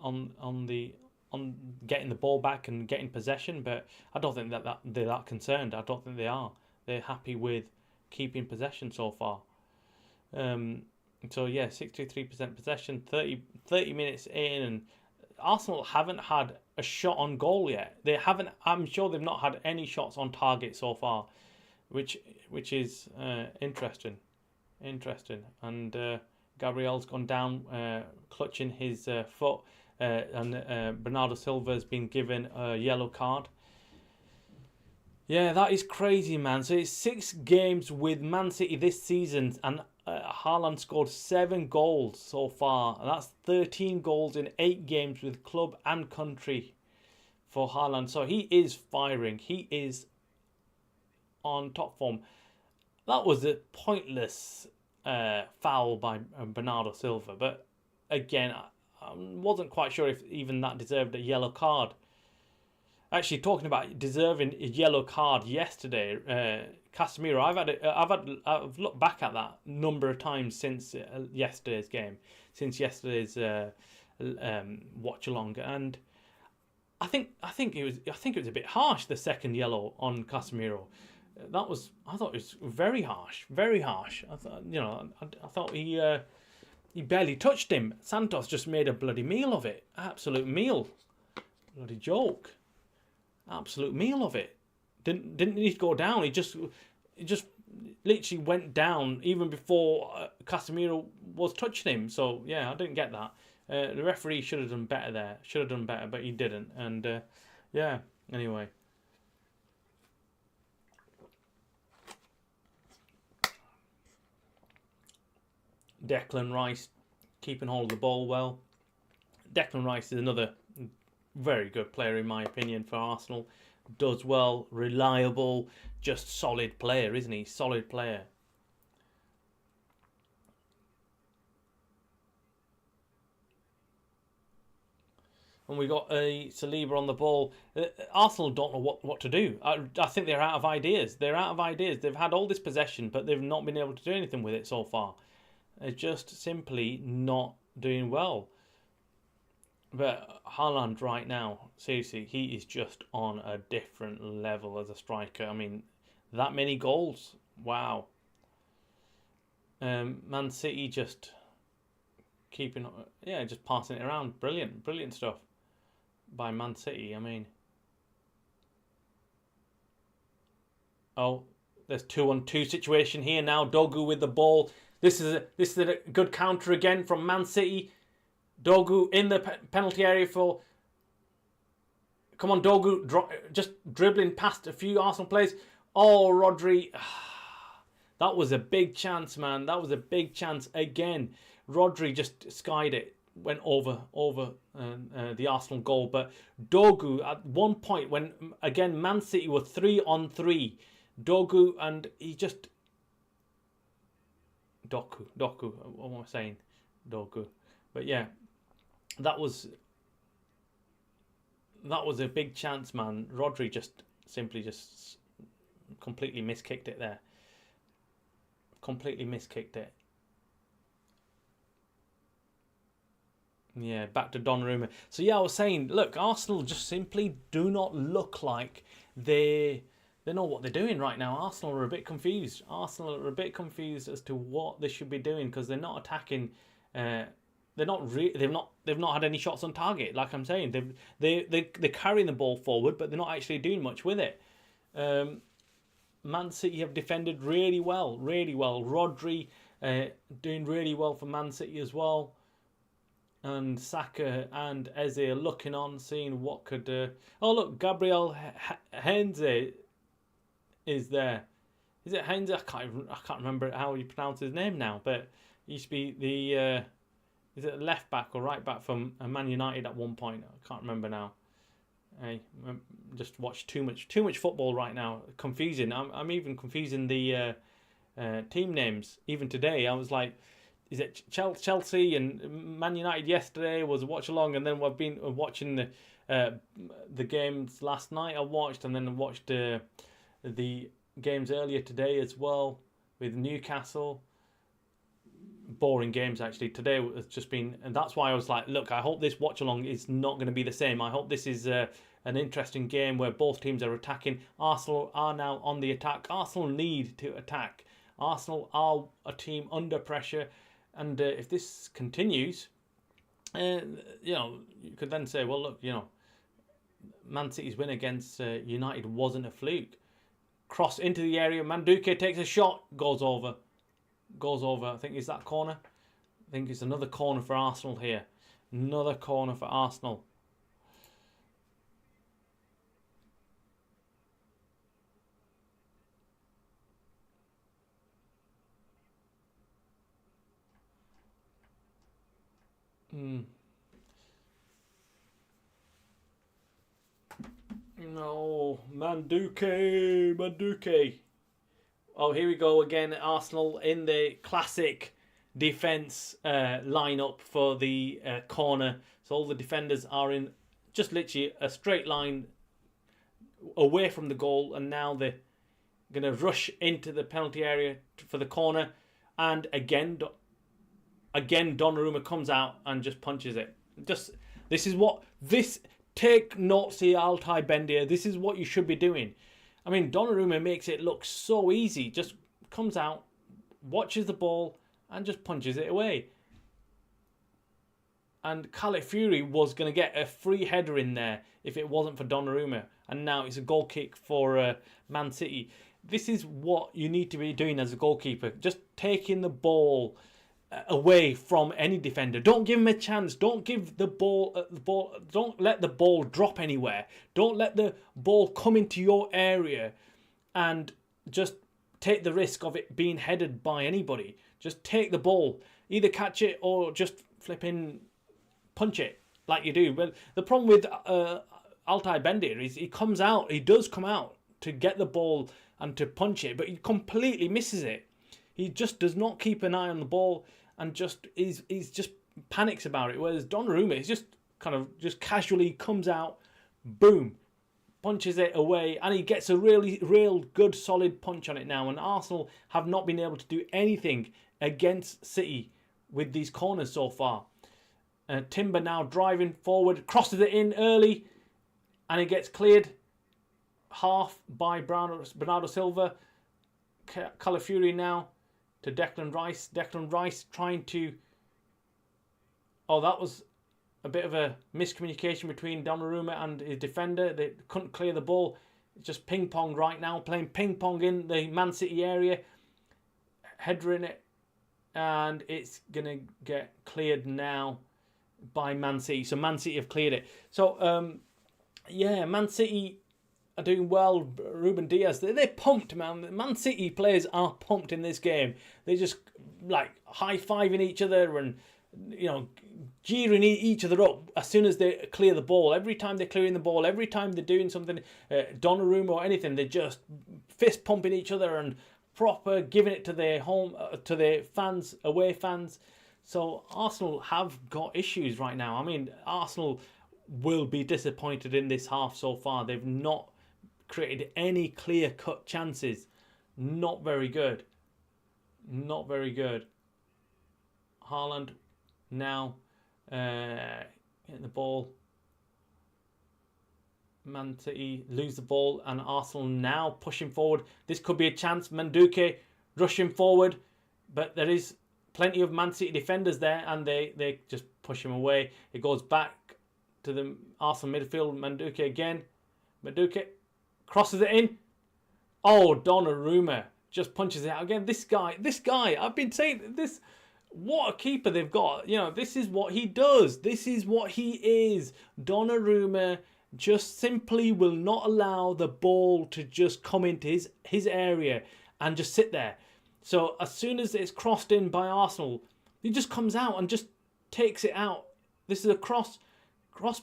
getting the ball back and getting possession, but I don't think that they're that concerned. I don't think they are. They're happy with keeping possession so far. 63% possession, 30 minutes in, and Arsenal haven't had a shot on goal yet. They haven't. I'm sure they've not had any shots on target so far, which is interesting. Interesting. And Gabriel's gone down, clutching his foot, and Bernardo Silva's been given a yellow card. Yeah, that is crazy, man. So it's 6 games with Man City this season, and Haaland scored 7 goals so far. And that's 13 goals in 8 games with club and country for Haaland. So he is firing. He is on top form. That was a pointless foul by Bernardo Silva. But again, I wasn't quite sure if even that deserved a yellow card. Actually, talking about deserving a yellow card yesterday, Casemiro. I've looked back at that number of times since yesterday's game, since yesterday's watch along, and I think it was a bit harsh, the second yellow on Casemiro. I thought it was very harsh, very harsh. I thought he barely touched him. Santos just made a bloody meal of it, absolute meal, bloody joke. Absolute meal of it. Didn't need to go down. He just literally went down even before Casemiro was touching him. So yeah, I didn't get that. The referee should have done better there. Should have done better, but he didn't. And yeah. Anyway. Declan Rice keeping hold of the ball well. Declan Rice is another very good player in my opinion for Arsenal. Does well, reliable, just solid player, isn't he? Solid player. And we got a Saliba on the ball. Arsenal don't know what to do. I think they're out of ideas. They're out of ideas. They've had all this possession, but they've not been able to do anything with it so far. They're just simply not doing well. But Haaland right now, seriously, he is just on a different level as a striker. I mean, that many goals. Wow. Man City just just passing it around. Brilliant stuff by Man City. I mean, there's 2-on-2 situation here now. Dogu with the ball. This is a good counter again from Man City. Dogu in the penalty area for... Come on, Dogu, just dribbling past a few Arsenal players. Oh, Rodri. That was a big chance, man. That was a big chance again. Rodri just skied it. Went over the Arsenal goal. But Dogu, at one point, when, again, Man City were 3-on-3. Dogu, and he just... Doku. What am I saying? Dogu. But yeah, that was a big chance, man. Rodri just completely miskicked it there. Completely miskicked it. Yeah, back to Donnarumma. So yeah, I was saying, look, Arsenal just simply do not look like they know what they're doing right now. Arsenal are a bit confused. Arsenal are a bit confused as to what they should be doing because they're not attacking. They've not had any shots on target. Like I'm saying, they're carrying the ball forward, but they're not actually doing much with it. Man City have defended really well. Rodri doing really well for Man City as well. And Saka and Eze are looking on, seeing what could... Oh, look, Gabriel Heinze is there. Is it Heinze? I can't remember how you pronounce his name now, but he used to be the... is it left back or right back from Man United at one point? I can't remember now. I just watched too much football right now. Confusing. I'm even confusing the team names. Even today, I was like, is it Chelsea and Man United yesterday was a watch along, and then I've been watching the games last night. I watched, and then I watched the games earlier today as well with Newcastle. Boring games actually. Today has just been, and that's why I was like, look, I hope this watch along is not going to be the same. I hope this is an interesting game where both teams are attacking. Arsenal are now on the attack. Arsenal need to attack. Arsenal are a team under pressure, and if this continues, you could then say, well, look, Man City's win against United wasn't a fluke. Cross into the area, Manduka takes a shot, goes over. Goes over, I think, is that corner? I think it's another corner for Arsenal here. Another corner for Arsenal. No, Manduke. Oh, here we go again. Arsenal in the classic defence lineup for the corner. So all the defenders are in just literally a straight line away from the goal, and now they're going to rush into the penalty area for the corner. And again Donnarumma comes out and just punches it. Take notes here, Altay Bendia. This is what you should be doing. I mean, Donnarumma makes it look so easy. Just comes out, watches the ball, and just punches it away. And Calafiori was going to get a free header in there if it wasn't for Donnarumma. And now it's a goal kick for Man City. This is what you need to be doing as a goalkeeper. Just taking the ball away from any defender. Don't give him a chance. Don't give the ball. Don't let the ball drop anywhere. Don't let the ball come into your area, and just take the risk of it being headed by anybody. Just take the ball, either catch it or just flipping punch it like you do. But the problem with Altay Bendir is he does come out to get the ball and to punch it, but he completely misses it. He just does not keep an eye on the ball and he's just panics about it. Whereas Donnarumma is just kind of just casually comes out, boom, punches it away, and he gets a real good solid punch on it now. And Arsenal have not been able to do anything against City with these corners so far. Timber now driving forward, crosses it in early, and it gets cleared half by Bernardo Silva. Calafiori now to Declan Rice. Declan Rice trying to... Oh, that was a bit of a miscommunication between Donnarumma and his defender. They couldn't clear the ball. It's just ping-pong right now. Playing ping-pong in the Man City area. Header in it. And it's going to get cleared now by Man City. So Man City have cleared it. So, yeah, Man City are doing well. Ruben Diaz, they're pumped, man. Man City players are pumped in this game. They just like high-fiving each other and, you know, jeering each other up as soon as they clear the ball. Every time they're clearing the ball, every time they're doing something, Donnarumma or anything, they're just fist pumping each other and proper giving it to their to their fans, away fans. So Arsenal have got issues right now. I mean, Arsenal will be disappointed in this half so far. They've not created any clear-cut chances. Not very good. Not very good. Haaland now getting the ball. Man City lose the ball, and Arsenal now pushing forward. This could be a chance. Manduke rushing forward, but there is plenty of Man City defenders there, and they just push him away. It goes back to the Arsenal midfield. Manduke again. Manduke crosses it in. Oh, Donnarumma just punches it out again. This guy, I've been saying this. What a keeper they've got. You know, this is what he does. This is what he is. Donnarumma just simply will not allow the ball to just come into his area and just sit there. So as soon as it's crossed in by Arsenal, he just comes out and just takes it out. This is a cross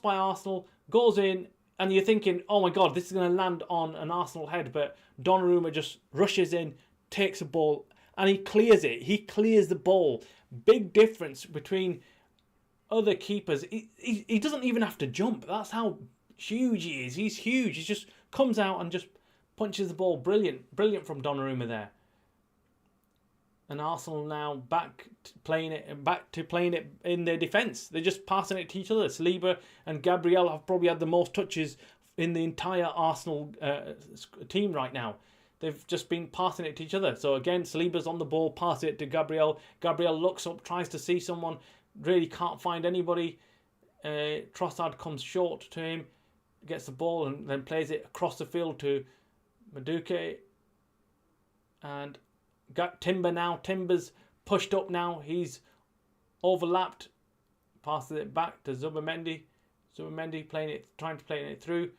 by Arsenal, goes in, and you're thinking, oh my God, this is going to land on an Arsenal head. But Donnarumma just rushes in, takes the ball, and he clears it. He clears the ball. Big difference between other keepers. He doesn't even have to jump. That's how huge he is. He's huge. He just comes out and just punches the ball. Brilliant from Donnarumma there. And Arsenal now back to playing it in their defence. They're just passing it to each other. Saliba and Gabriel have probably had the most touches in the entire Arsenal team right now. They've just been passing it to each other. So again, Saliba's on the ball, pass it to Gabriel. Gabriel looks up, tries to see someone, really can't find anybody. Trossard comes short to him, gets the ball and then plays it across the field to Madueke. And got Timber now. Timber's pushed up now. He's overlapped. Passes it back to Zubimendi. Zubimendi trying to play it through.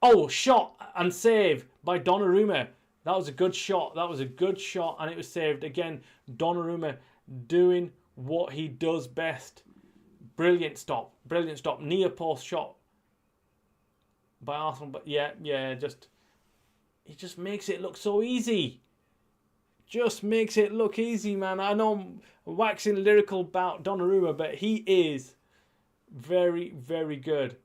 Oh, shot and save by Donnarumma. That was a good shot. That was a good shot, and it was saved. Again, Donnarumma doing what he does best. Brilliant stop. Brilliant stop. Near post shot by Arsenal. But yeah, he just makes it look so easy. Just makes it look easy, man. I know I'm waxing lyrical about Donnarumma, but he is very, very good.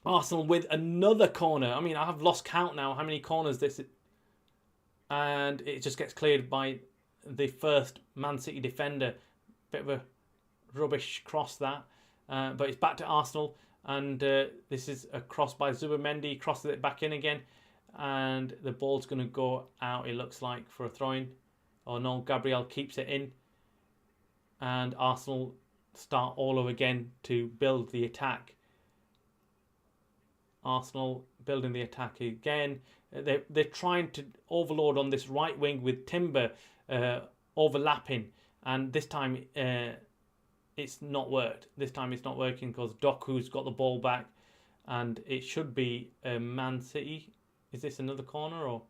Arsenal with another corner. I mean, I have lost count now how many corners this is. And it just gets cleared by the first Man City defender. Bit of a rubbish cross that. But it's back to Arsenal. And this is a cross by Zubimendi. Crosses it back in again. And the ball's going to go out, it looks like, for a throw-in. Oh no, Gabriel keeps it in. And Arsenal start all over again to build the attack. Arsenal building the attack again. They're trying to overload on this right wing with Timber overlapping. And this time it's not worked. This time it's not working because Doku's got the ball back. And it should be Man City. Is this another corner? Or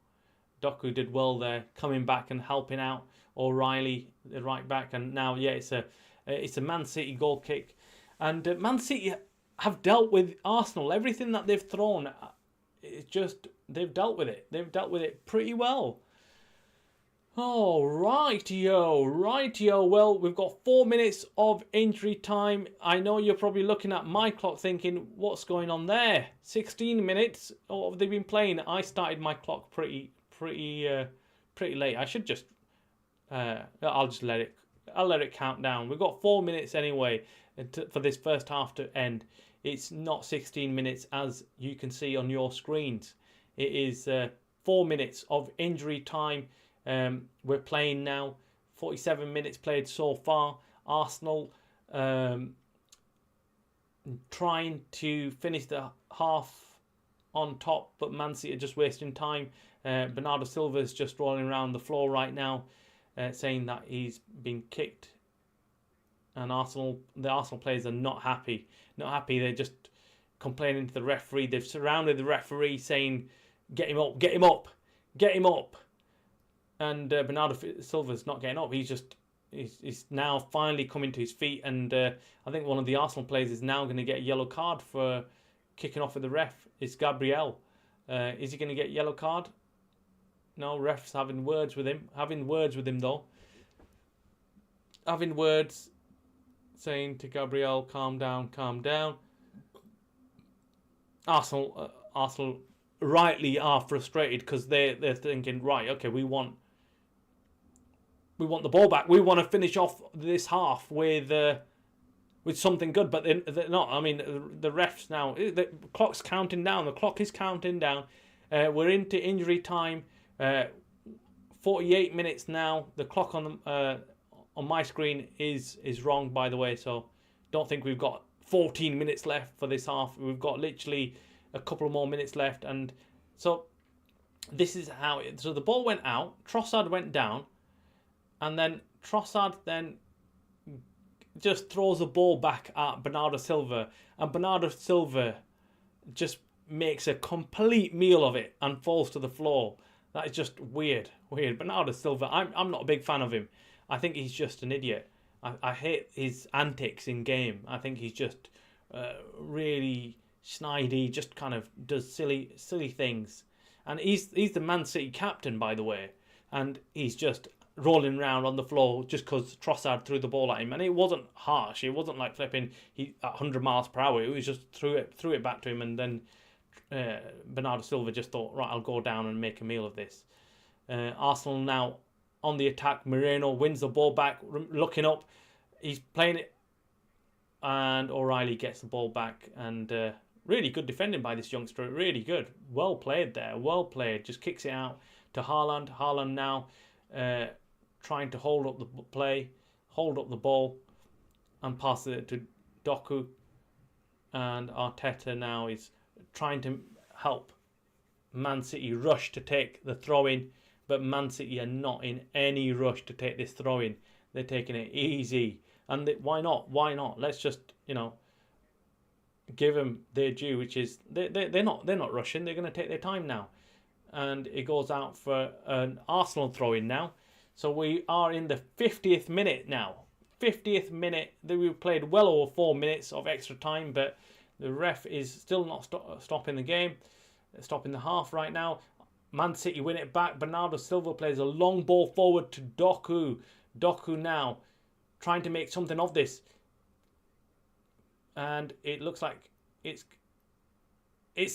Doku did well there, coming back and helping out O'Reilly, the right back. And now, yeah, it's a Man City goal kick. And Man City have dealt with Arsenal. Everything that they've thrown, it's just, they've dealt with it. They've dealt with it pretty well. Oh, rightio. Well, we've got 4 minutes of injury time. I know you're probably looking at my clock thinking, what's going on there? 16 minutes? What have they been playing? I started my clock pretty late. I should just, I'll let it count down. We've got 4 minutes anyway for this first half to end. It's not 16 minutes as you can see on your screens. It is 4 minutes of injury time. We're playing now. 47 minutes played so far. Arsenal trying to finish the half on top, but Man City are just wasting time. Bernardo Silva is just rolling around the floor right now, saying that he's been kicked. And the Arsenal players are not happy. Not happy. They're just complaining to the referee. They've surrounded the referee, saying, "Get him up! Get him up! Get him up!" And Bernardo Silva's not getting up. He's now finally coming to his feet. And I think one of the Arsenal players is now going to get a yellow card for kicking off with the ref. It's Gabriel. Is he going to get a yellow card? No, ref's having words with him. Having words with him, though. Having words, saying to Gabriel, calm down, calm down. Arsenal rightly are frustrated because they're thinking, right, okay, we want the ball back. We want to finish off this half with something good, but they're not. I mean, the refs now, the clock's counting down. The clock is counting down. We're into injury time. 48 minutes now. The clock on my screen is wrong, by the way. So don't think we've got 14 minutes left for this half. We've got literally a couple of more minutes left, and so this is how it. So the ball went out. Trossard went down. And then Trossard then just throws the ball back at Bernardo Silva. And Bernardo Silva just makes a complete meal of it and falls to the floor. That is just weird. Bernardo Silva, I'm not a big fan of him. I think he's just an idiot. I hate his antics in game. I think he's just really snidey, just kind of does silly things. And he's the Man City captain, by the way. And he's just rolling around on the floor just because Trossard threw the ball at him, and it wasn't harsh. It wasn't like flipping at 100 miles per hour. It was just threw it back to him, and then Bernardo Silva just thought, right, I'll go down and make a meal of this. Arsenal now on the attack. Moreno wins the ball back, looking up. He's playing it, and O'Reilly gets the ball back, and really good defending by this youngster. Really good. Well played there. Well played. Just kicks it out to Haaland. Haaland now trying to hold up the play, hold up the ball, and pass it to Doku. And Arteta now is trying to help Man City rush to take the throw-in, But Man City are not in any rush to take this throw-in. They're taking it easy. And why not? Why not? Let's just, give them their due, which is they're not rushing. They're going to take their time now. And it goes out for an Arsenal throw-in now. So we are in the 50th minute now. 50th minute. We've played well over 4 minutes of extra time, but the ref is still not stopping the game. Stopping the half right now. Man City win it back. Bernardo Silva plays a long ball forward to Doku. Doku now trying to make something of this. And it looks like it's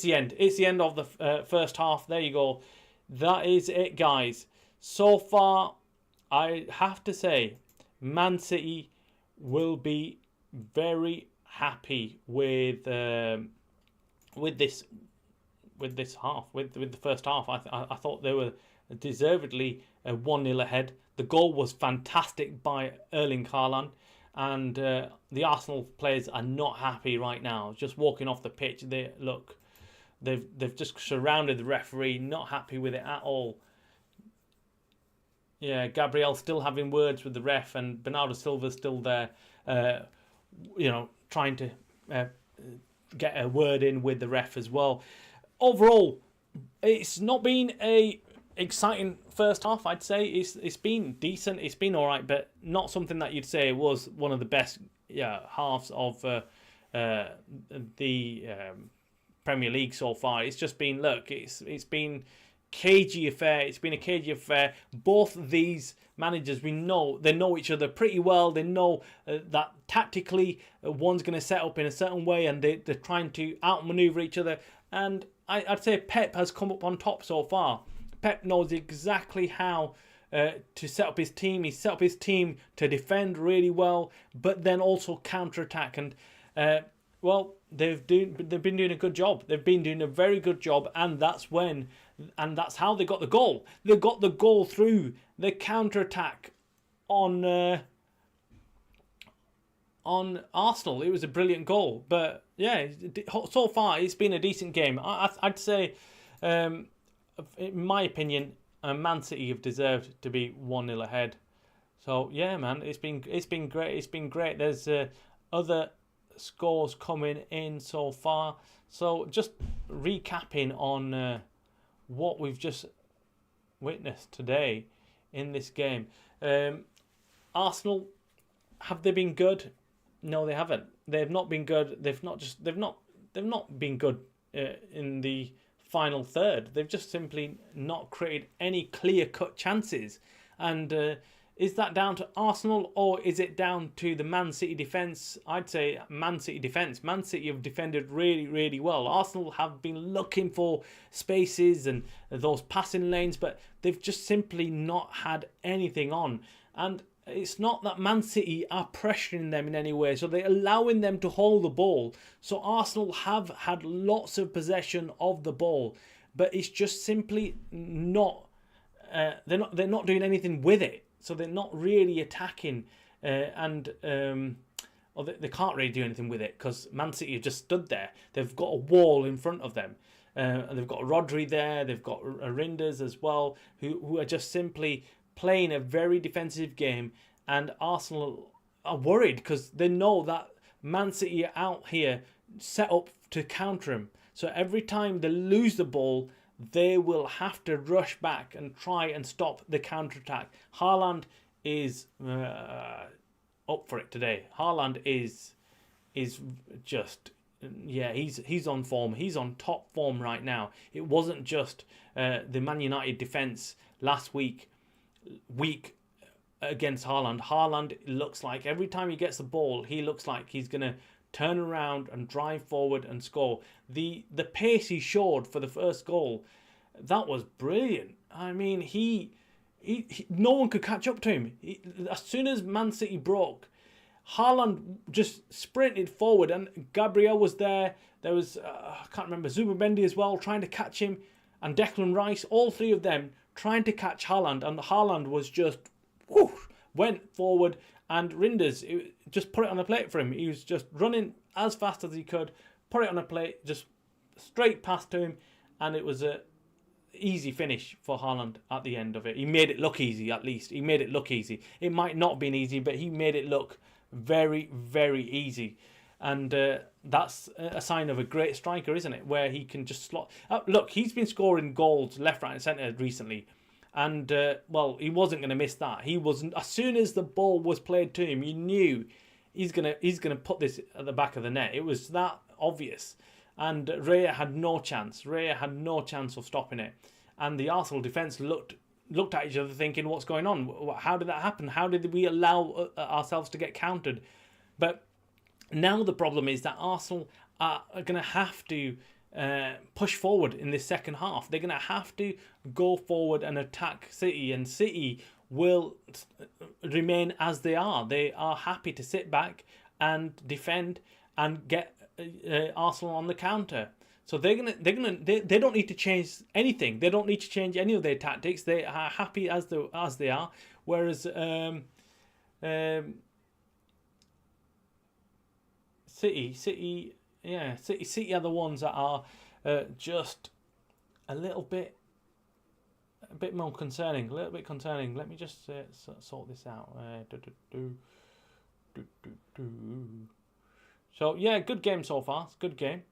the end. It's the end of the first half. There you go. That is it, guys. So far, I have to say, Man City will be very happy with this half, with the first half. I thought they were deservedly 1-0 ahead. The goal was fantastic by Erling Haaland. And the Arsenal players are not happy right now. Just walking off the pitch, they've just surrounded the referee, not happy with it at all. Yeah, Gabriel still having words with the ref, and Bernardo Silva's still there, trying to get a word in with the ref as well. Overall, it's not been a exciting first half. I'd say it's been decent. It's been all right, but not something that you'd say was one of the best halves of the Premier League so far. It's just been it's been cagey affair. It's been a cagey affair. Both these managers, they know each other pretty well. They know that tactically one's going to set up in a certain way, and they're trying to outmaneuver each other. And I'd say Pep has come up on top so far. Pep knows exactly how to set up his team. He's set up his team to defend really well, but then also counter-attack. And, they've been doing a good job. They've been doing a very good job, and that's how they got the goal. They got the goal through the counter-attack on Arsenal. It was a brilliant goal. But, yeah, so far it's been a decent game. I'd say... in my opinion, Man City have deserved to be 1-0 ahead. So yeah, man, it's been great. It's been great. There's other scores coming in so far. So just recapping on what we've just witnessed today in this game. Arsenal, have they been good? No, they haven't. They've not been good. They've not been good in the final third. They've just simply not created any clear-cut chances. And is that down to Arsenal, or is it down to the Man City defence? I'd say Man City defence. Man City have defended really, really well. Arsenal have been looking for spaces and those passing lanes, but they've just simply not had anything on. And it's not that Man City are pressuring them in any way, so they're allowing them to hold the ball. So Arsenal have had lots of possession of the ball, but it's just simply not. They're not doing anything with it. So they're not really attacking, or they can't really do anything with it because Man City have just stood there. They've got a wall in front of them. And they've got Rodri there. They've got Rinders as well, who are just simply playing a very defensive game, and Arsenal are worried because they know that Man City are out here set up to counter them. So every time they lose the ball, they will have to rush back and try and stop the counter-attack. Haaland is up for it today. Haaland is just... Yeah, he's on form. He's on top form right now. It wasn't just the Man United defence last week against Haaland. Haaland looks like every time he gets the ball, he looks like he's going to turn around and drive forward and score. The pace he showed for the first goal, that was brilliant. I mean, he no one could catch up to him. As soon as Man City broke, Haaland just sprinted forward, and Gabriel was there. There was, I can't remember, Zubimendi as well, trying to catch him, and Declan Rice, all three of them trying to catch Haaland, and Haaland was just, went forward, and Rinders just put it on the plate for him. He was just running as fast as he could, put it on a plate, just straight past to him, and it was easy finish for Haaland at the end of it. He made it look easy, at least. He made it look easy. It might not have been easy, but he made it look very, very easy. And that's a sign of a great striker, isn't it? Where he can just slot. Look, he's been scoring goals left, right, and centre recently. And, well, he wasn't going to miss that. He was, as soon as the ball was played to him, you knew he's gonna put this at the back of the net. It was that obvious. And Raya had no chance. Raya had no chance of stopping it. And the Arsenal defence looked at each other thinking, what's going on? How did that happen? How did we allow ourselves to get countered? But now the problem is that Arsenal are going to have to push forward in this second half. They're going to have to go forward and attack City, and City will remain as they are. They are happy to sit back and defend and get Arsenal on the counter. So they don't need to change anything. They don't need to change any of their tactics. They are happy as they are. Whereas City are the ones that are just a bit more concerning. A little bit concerning. Let me just sort this out. So yeah, good game so far. It's a good game.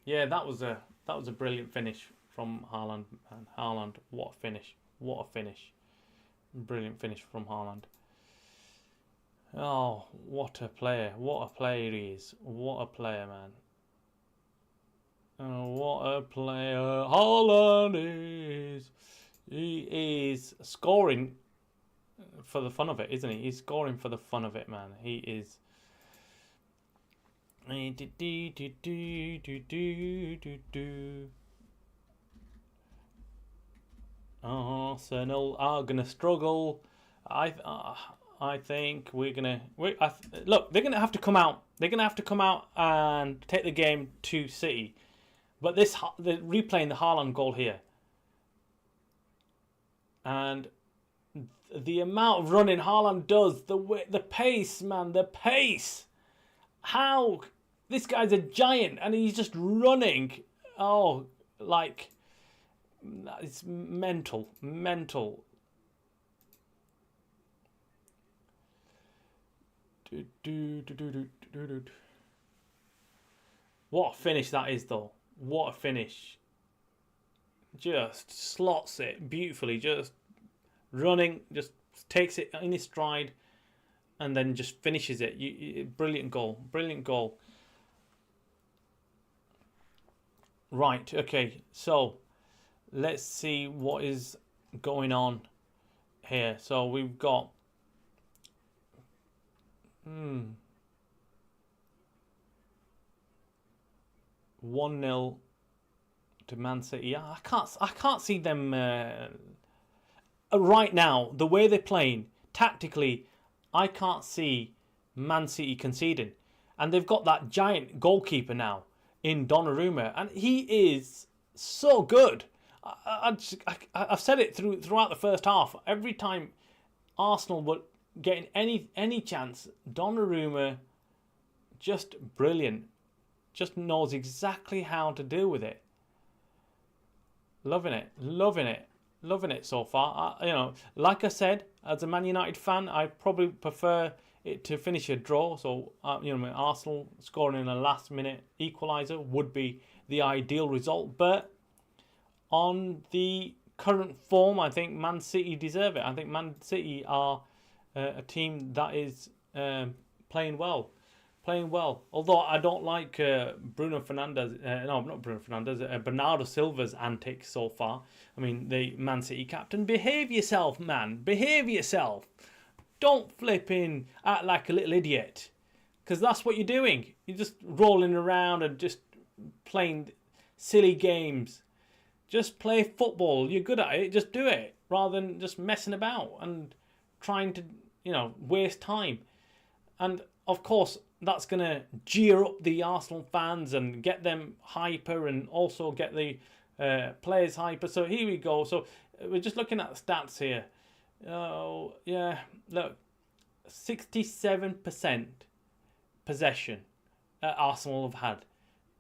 Yeah, that was a brilliant finish from Haaland. And Haaland, what a finish! What a finish! Brilliant finish from Haaland. Oh, what a player! What a player he is! What a player, man! Oh, what a player Haaland is! He is scoring for the fun of it, isn't he? He's scoring for the fun of it, man. He is. Arsenal are gonna struggle. I think we're gonna. Look, they're gonna have to come out. They're gonna have to come out and take the game to City. But they're replaying the Haaland goal here, and the amount of running Haaland does, the pace, man, the pace. How this guy's a giant and he's just running. Oh, like it's mental. What a finish that is, though. What a finish. Just slots it beautifully. Just running, just takes it in his stride and then just finishes it. Brilliant goal. Brilliant goal. Right, okay. So, let's see what is going on here. So, we've got 1-0 to Man City. Yeah, I can't see them right now. The way they're playing tactically, I can't see Man City conceding, and they've got that giant goalkeeper now in Donnarumma, and he is so good. I've said it throughout the first half. Every time Arsenal were getting any chance, Donnarumma, just brilliant. Just knows exactly how to deal with it. Loving it so far. Like I said, as a Man United fan, I probably prefer it to finish a draw. So, Arsenal scoring in a last-minute equaliser would be the ideal result. But on the current form, I think Man City deserve it. I think Man City are a team that is playing well. Although I don't like Bernardo Silva's antics so far. I mean, the Man City captain, behave yourself, man. Behave yourself. Don't flip in, act like a little idiot. Because that's what you're doing. You're just rolling around and just playing silly games. Just play football. You're good at it. Just do it. Rather than just messing about and trying to, waste time. And, of course, that's going to jeer up the Arsenal fans and get them hyper, and also get the players hyper. So here we go. So we're just looking at the stats here. Oh, yeah, look, 67% possession Arsenal have had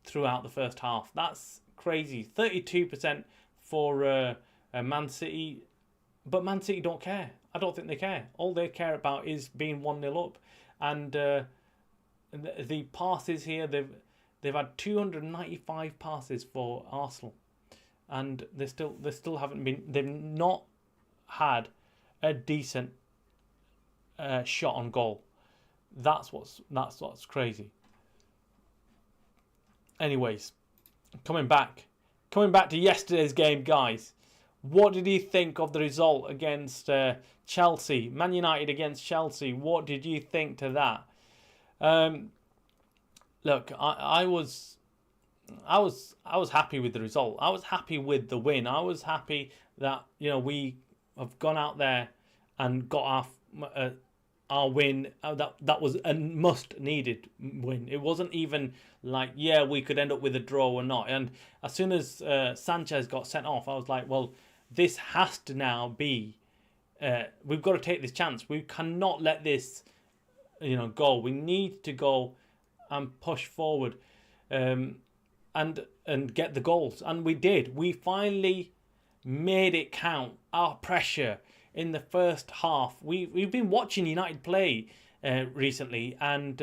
throughout the first half. That's crazy. 32% for Man City, but Man City don't care. I don't think they care. All they care about is being 1-0 up, and the passes here, they've had 295 passes for Arsenal, and they still haven't been. They've not had a decent shot on goal. That's what's crazy. Anyways, coming back to yesterday's game, guys. What did you think of the result against Chelsea? Man United against Chelsea. What did you think to that? Look, I was happy with the result. I was happy with the win. I was happy that we have gone out there and got our win. That was a must needed win. It wasn't even like, yeah, we could end up with a draw or not. And as soon as Sanchez got sent off, I was like, well, this has to now be. We've got to take this chance. We cannot let this, go. We need to go and push forward, and get the goals. And we did. We finally made it count. Our pressure in the first half. We've been watching United play recently, and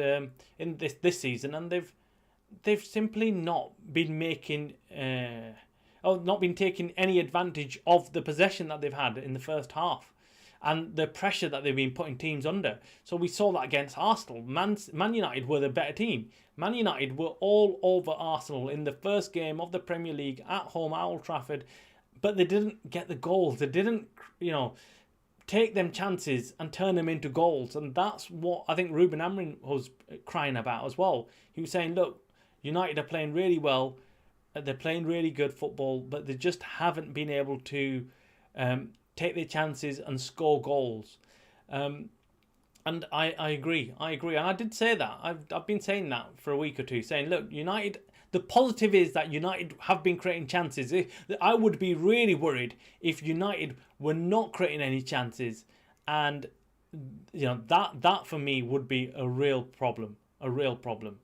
in this season, and they've simply not been making not been taking any advantage of the possession that they've had in the first half, and the pressure that they've been putting teams under. So we saw that against Arsenal. Man United were the better team. Man United were all over Arsenal in the first game of the Premier League at home at Old Trafford, but they didn't get the goals. They didn't, take them chances and turn them into goals. And that's what I think Ruben Amorim was crying about as well. He was saying, look, United are playing really well. They're playing really good football, but they just haven't been able to take their chances and score goals. And I agree. And I did say that. I've been saying that for a week or two, saying, look, United, the positive is that United have been creating chances. I would be really worried if United were not creating any chances. And, that for me would be a real problem. A real problem.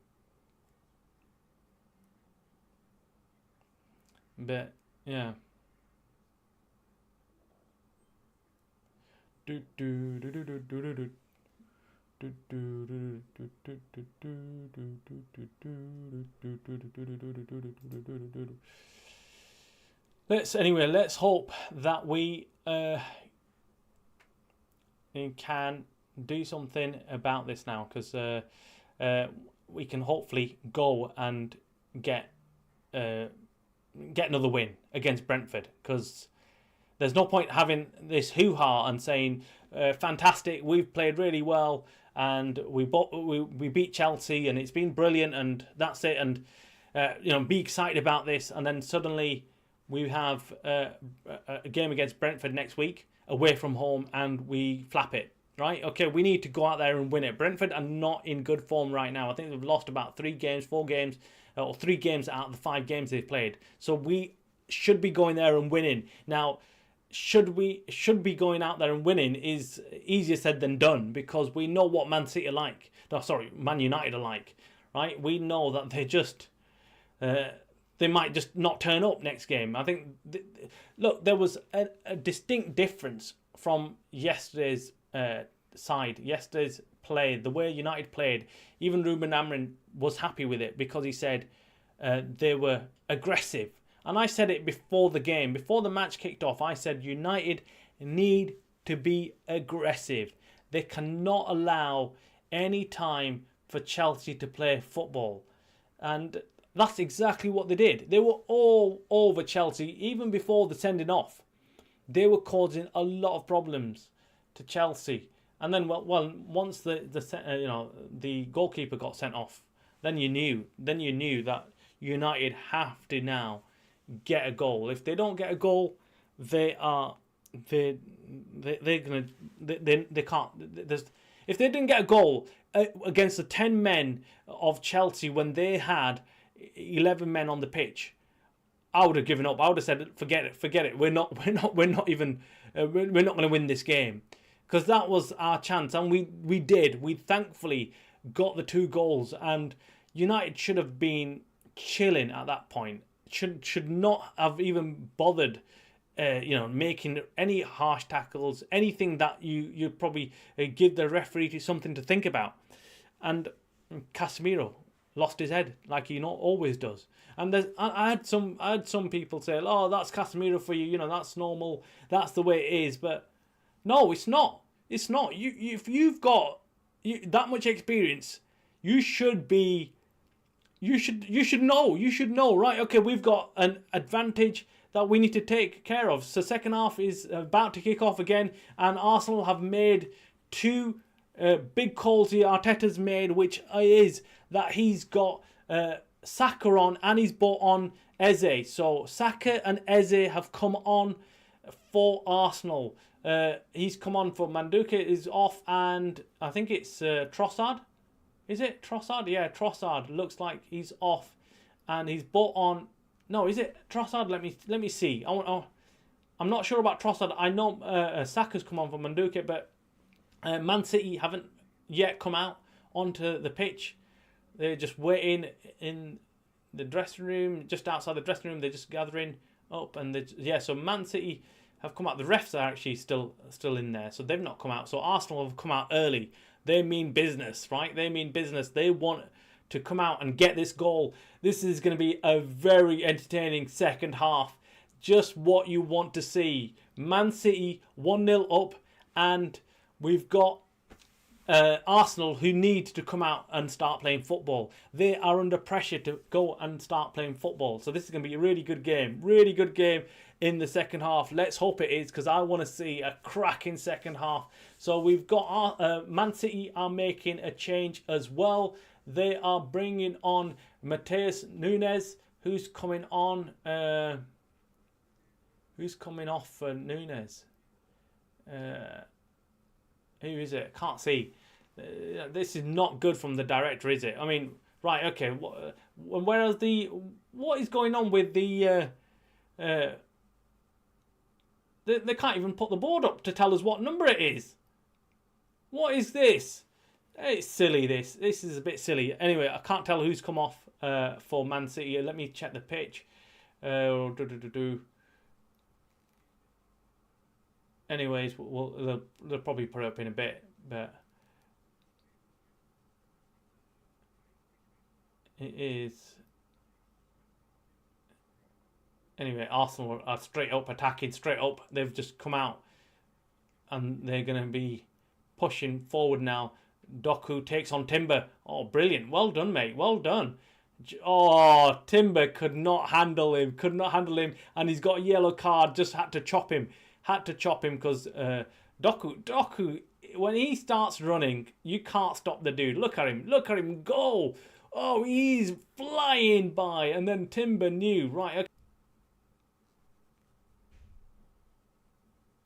But, yeah. Let's hope that we can do something about this now, because we can hopefully go and get another win against Brentford, because there's no point having this hoo-ha and saying, fantastic, we've played really well, and we beat Chelsea, and it's been brilliant, and that's it, and be excited about this, and then suddenly we have a game against Brentford next week, away from home, and we flap it, right? Okay, we need to go out there and win it. Brentford are not in good form right now. I think they've lost about 4 games, or 3 games out of the 5 games they've played. So we should be going there and winning. Now, should be going out there and winning is easier said than done, because we know what Man United are like, right? We know that they might just not turn up next game. I think, look, there was a distinct difference from yesterday's yesterday's play, the way United played. Even Ruben Amorim was happy with it, because he said they were aggressive. And I said it before the game, before the match kicked off. I said United need to be aggressive. They cannot allow any time for Chelsea to play football. And that's exactly what they did. They were all over Chelsea, even before the sending off. They were causing a lot of problems to Chelsea. And then, once the goalkeeper got sent off, then you knew that United have to now get a goal. If they don't get a goal, they can't. If they didn't get a goal against the 10 men of Chelsea when they had 11 men on the pitch, I would have given up. I would have said, forget it. We're not even we're not going to win this game, because that was our chance, and we did. We thankfully got the 2 goals, and United should have been chilling at that point. Should not have even bothered, making any harsh tackles, anything that you probably give the referee something to think about. And Casemiro lost his head like he not always does. And I had some people say, "Oh, that's Casemiro for you. That's normal. That's the way it is." But no, it's not. It's not. If you've got that much experience, you should be. You should know. You should know, right? Okay, we've got an advantage that we need to take care of. So second half is about to kick off again, and Arsenal have made 2 big calls here. Arteta's made, which is that he's got Saka on and he's brought on Eze. So Saka and Eze have come on for Arsenal. He's come on for Manduka is off, and I think it's Trossard. Is it Trossard? Yeah, Trossard looks like he's off, and he's brought on. No, is it Trossard? Let me see. I'm not sure about Trossard. I know Saka's come on for Manduka, but Man City haven't yet come out onto the pitch. They're just waiting in the dressing room, just outside the dressing room. They're just gathering up, and so Man City have come out. The refs are actually still in there, so they've not come out. So Arsenal have come out early. They mean business, right? They mean business. They want to come out and get this goal. This is going to be a very entertaining second half. Just what you want to see. Man City 1-0 up, and we've got Arsenal who need to come out and start playing football. They are under pressure to go and start playing football. So this is going to be a really good game. Really good game in the second half. Let's hope it is, because I want to see a cracking second half. So we've got Man City are making a change as well. They are bringing on Mateus Nunes, who's coming on. Who's coming off for Nunes? Who is it? Can't see. This is not good from the director, is it? I mean, right, okay. What is going on with the? They can't even put the board up to tell us what number it is. What is this? It's silly. This is a bit silly. Anyway, I can't tell who's come off for Man City. Let me check the pitch. Anyways, they'll probably put it up in a bit, but it is. Anyway, Arsenal are straight up attacking, straight up. They've just come out, and they're going to be pushing forward now. Doku takes on Timber. Oh, brilliant. Well done, mate. Well done. Oh, Timber could not handle him. And he's got a yellow card. Just had to chop him. Because Doku, when he starts running, you can't stop the dude. Look at him go. Oh, he's flying by. And then Timber knew. Right, okay.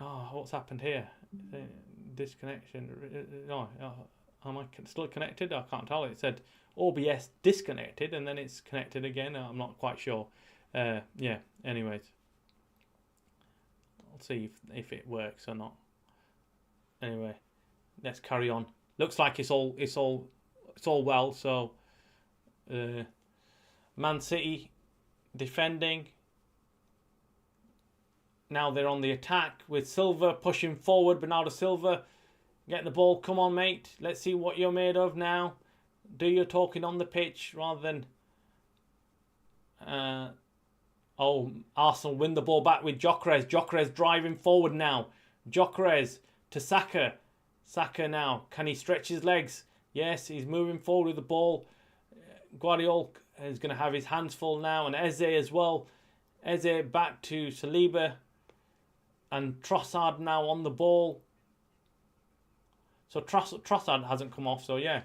Oh, what's happened here? Disconnection. No, am I still connected? I can't tell. It said OBS disconnected, and then it's connected again. I'm not quite sure. Yeah. Anyways, I'll see if it works or not. Anyway, let's carry on. Looks like it's all well. So, Man City defending. Now they're on the attack with Silva pushing forward. Bernardo Silva getting the ball. Come on, mate. Let's see what you're made of now. Do your talking on the pitch rather than... Arsenal win the ball back with Gyökeres. Gyökeres driving forward now. Gyökeres to Saka. Saka now. Can he stretch his legs? Yes, he's moving forward with the ball. Guardiola is going to have his hands full now. And Eze as well. Eze back to Saliba. And Trossard now on the ball. So Trossard hasn't come off, so yeah.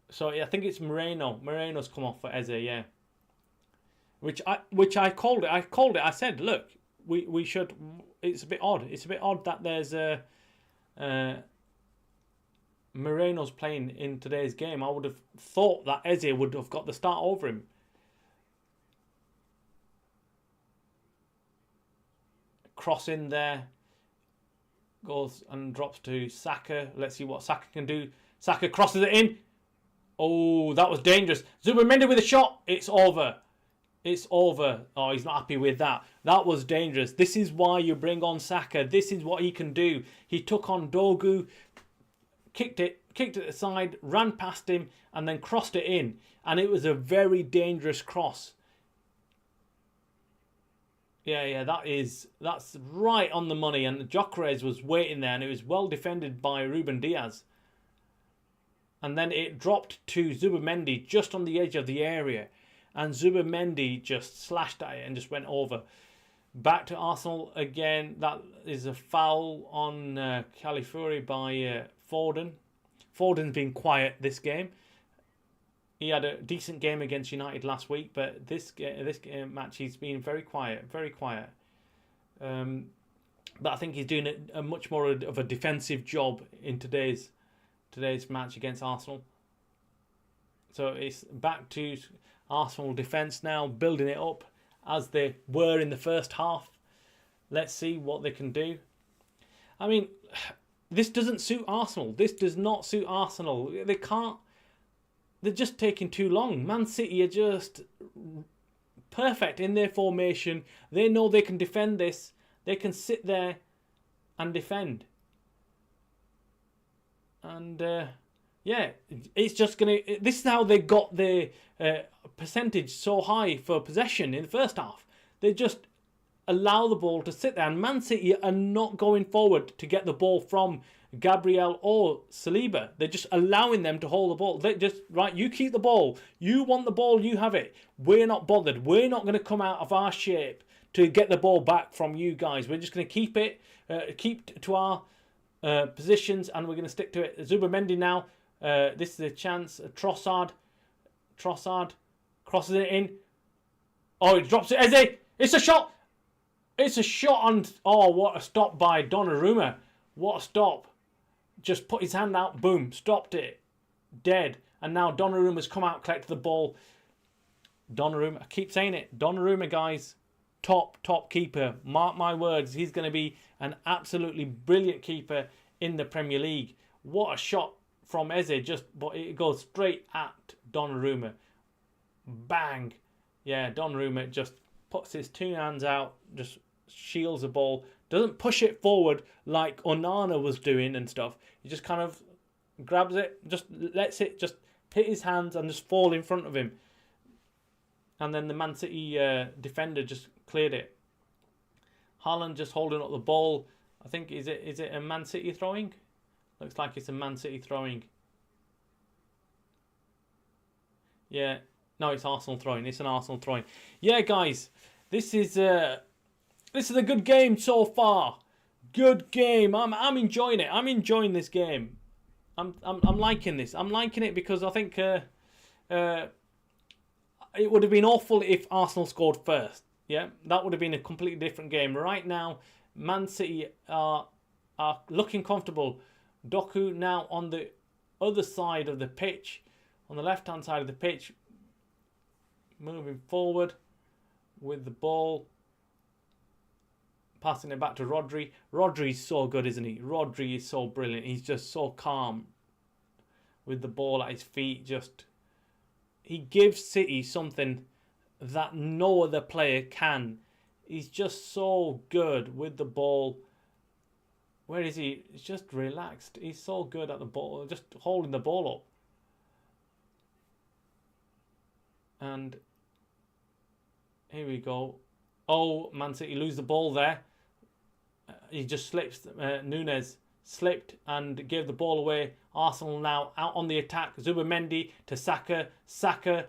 So I think it's Moreno. Moreno's come off for Eze, yeah. Which I called it. I said, look, we should. It's a bit odd. It's a bit odd that there's Moreno's playing in today's game, I would have thought that Eze would have got the start over him. Cross in there. Goes and drops to Saka. Let's see what Saka can do. Saka crosses it in. Oh, that was dangerous. Zubamendi with a shot. It's over. It's over. Oh, he's not happy with that. That was dangerous. This is why you bring on Saka. This is what he can do. He took on Dogu, kicked it aside, ran past him, and then crossed it in. And it was a very dangerous cross. Yeah, that's right on the money. And Gyökeres was waiting there, and it was well defended by Ruben Diaz. And then it dropped to Zubamendi just on the edge of the area. And Zubamendi just slashed at it and just went over. Back to Arsenal again. That is a foul on Califury by Foden. Foden's been quiet this game. He had a decent game against United last week, but this match he's been very quiet, very quiet. But I think he's doing a much more of a defensive job in today's match against Arsenal. So it's back to Arsenal defence now, building it up as they were in the first half. Let's see what they can do. I mean, this doesn't suit Arsenal. This does not suit Arsenal. They can't. They're just taking too long. Man City are just perfect in their formation. They know they can defend this. They can sit there and defend. And yeah, it's just going to... This is how they got their percentage so high for possession in the first half. They just allow the ball to sit there. And Man City are not going forward to get the ball from Gabriel or Saliba. They're just allowing them to hold the ball. They just, right, you keep the ball. You want the ball, you have it. We're not bothered. We're not going to come out of our shape to get the ball back from you guys. We're just going to keep it, keep to our positions, and we're going to stick to it. Zubamendi now. This is a chance. Trossard crosses it in. Oh, he drops it. Eze! It's a shot! It's a shot, and oh, what a stop by Donnarumma. What a stop. Just put his hand out, boom, stopped it. Dead. And now Donnarumma's come out, collected the ball. Donnarumma, I keep saying it. Donnarumma, guys, top keeper. Mark my words, he's going to be an absolutely brilliant keeper in the Premier League. What a shot from Eze, but it goes straight at Donnarumma. Bang. Yeah, Donnarumma just puts his two hands out, just shields the ball. Doesn't push it forward like Onana was doing and stuff. He just kind of grabs it, just lets it just hit his hands and just fall in front of him. And then the Man City defender just cleared it. Haaland just holding up the ball. I think, is it a Man City throwing? Looks like it's a Man City throwing. Yeah. No, it's Arsenal throwing. It's an Arsenal throwing. Yeah, guys. This is a good game so far. Good game. I'm enjoying it. I'm enjoying this game. I'm liking this. I'm liking it because I think it would have been awful if Arsenal scored first. Yeah, that would have been a completely different game. Right now, Man City are looking comfortable. Doku now on the other side of the pitch, on the left-hand side of the pitch, moving forward with the ball. Passing it back to Rodri. Rodri's so good, isn't he? Rodri is so brilliant. He's just so calm with the ball at his feet. He gives City something that no other player can. He's just so good with the ball. Where is he? He's just relaxed. He's so good at the ball, just holding the ball up. And here we go. Oh, Man City lose the ball there. He just slips. Núñez slipped and gave the ball away. Arsenal now out on the attack. Zubamendi to Saka. Saka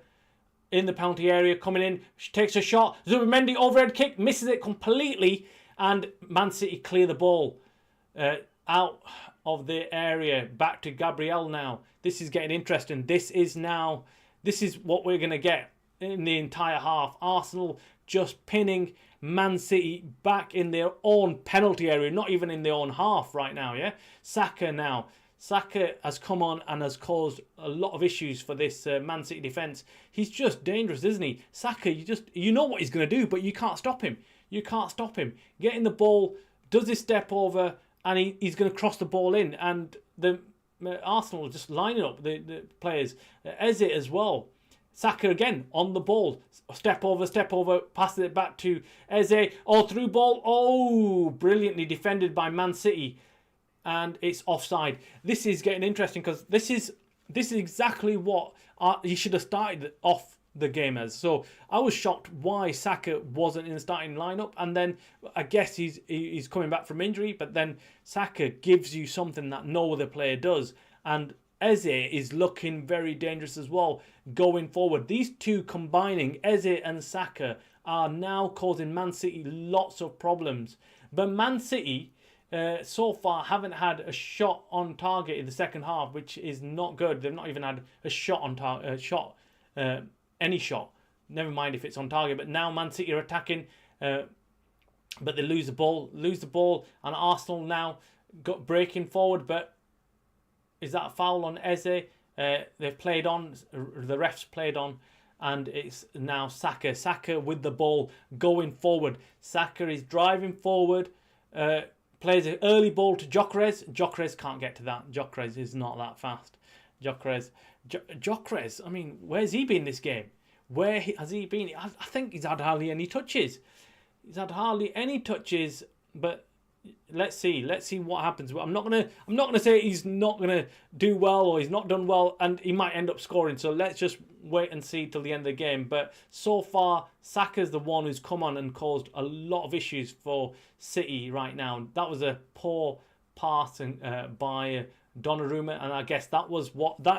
in the penalty area, coming in. Takes a shot. Zubamendi overhead kick. Misses it completely. And Man City clear the ball out of the area. Back to Gabriel now. This is getting interesting. This is what we're going to get in the entire half. Arsenal just pinning Man City back in their own penalty area, not even in their own half right now, yeah? Saka now. Saka has come on and has caused a lot of issues for this Man City defence. He's just dangerous, isn't he? Saka, you know what he's going to do, but you can't stop him. You can't stop him. Getting the ball, does his step over, and he's going to cross the ball in. And the Arsenal just lining up the players. Eze as well. Saka again on the ball. Step over, passes it back to Eze. All through ball. Oh, brilliantly defended by Man City. And it's offside. This is getting interesting because this is exactly what he should have started off the game as. So I was shocked why Saka wasn't in the starting lineup, and then I guess he's coming back from injury. But then Saka gives you something that no other player does, and Eze is looking very dangerous as well going forward. These two combining, Eze and Saka, are now causing Man City lots of problems. But Man City so far haven't had a shot on target in the second half, which is not good. They've not even had a shot on target, any shot. Never mind if it's on target. But now Man City are attacking, but they lose the ball, and Arsenal now got breaking forward. But is that a foul on Eze? They've played on. The refs played on. And it's now Saka. Saka with the ball going forward. Saka is driving forward. Plays an early ball to Gyökeres. Gyökeres can't get to that. Gyökeres is not that fast. Gyökeres, I mean, where's he been this game? Where has he been? I think he's had hardly any touches. But let's see what happens. I'm not gonna say he's not gonna do well or he's not done well, and he might end up scoring. So let's just wait and see till the end of the game. But so far, Saka's the one who's come on and caused a lot of issues for City right now. That was a poor passing by Donnarumma, and I guess that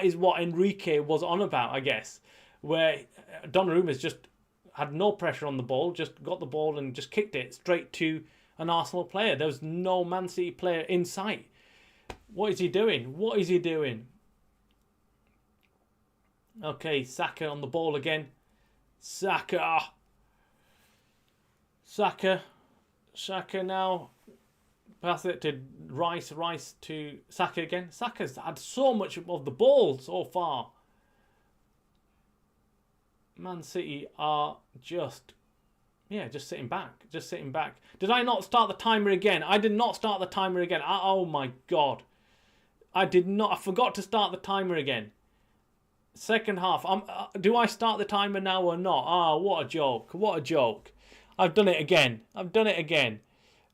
is what Enrique was on about. I guess where Donnarumma's just had no pressure on the ball, just got the ball and just kicked it straight to an Arsenal player. There was no Man City player in sight. What is he doing? Okay, Saka on the ball again. Saka now. Pass it to Rice to Saka again. Saka's had so much of the ball so far. Man City are just sitting back. Did I not start the timer again? I did not start the timer again. Oh my God. I forgot to start the timer again. Second half. Do I start the timer now or not? What a joke. I've done it again.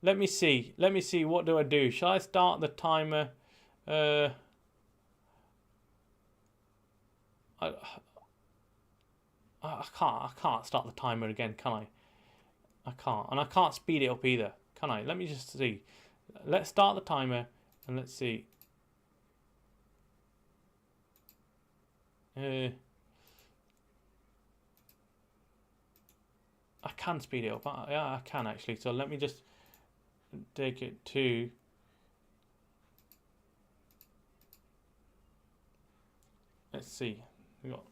Let me see. What do I do? Shall I start the timer? I can't start the timer again, can I? I can't. And I can't speed it up either, can I? Let me just see. Let's start the timer and let's see. I can speed it up. Yeah, I can actually. So let me just take it to... Let's see. We've got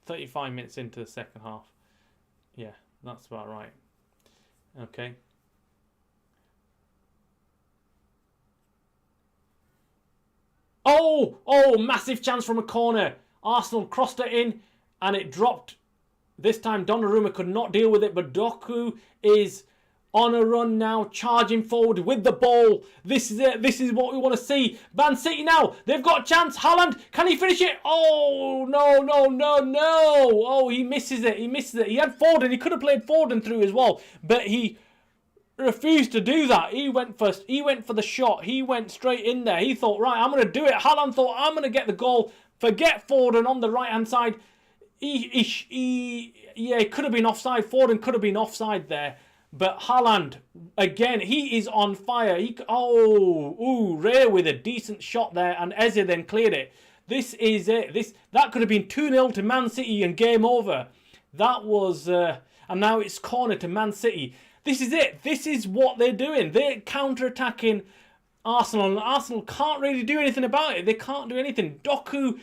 35 minutes into the second half. Yeah, that's about right. Okay. Oh, massive chance from a corner. Arsenal crossed it in and it dropped. This time Donnarumma could not deal with it, but Doku is on a run now, charging forward with the ball. This is it. This is what we want to see. Man City now. They've got a chance. Haaland, can he finish it? Oh, no. Oh, he misses it. He had Foden. He could have played Foden through as well, but he refused to do that. He went first. He went for the shot. He went straight in there. He thought, right, I'm going to do it. Haaland thought, I'm going to get the goal. Forget Foden on the right-hand side. He could have been offside. Foden could have been offside there. But Haaland, again, he is on fire. Ray with a decent shot there, and Eze then cleared it. This is it. That could have been 2-0 to Man City and game over. That was, and now it's corner to Man City. This is it. This is what they're doing. They're counter-attacking Arsenal, and Arsenal can't really do anything about it. They can't do anything. Doku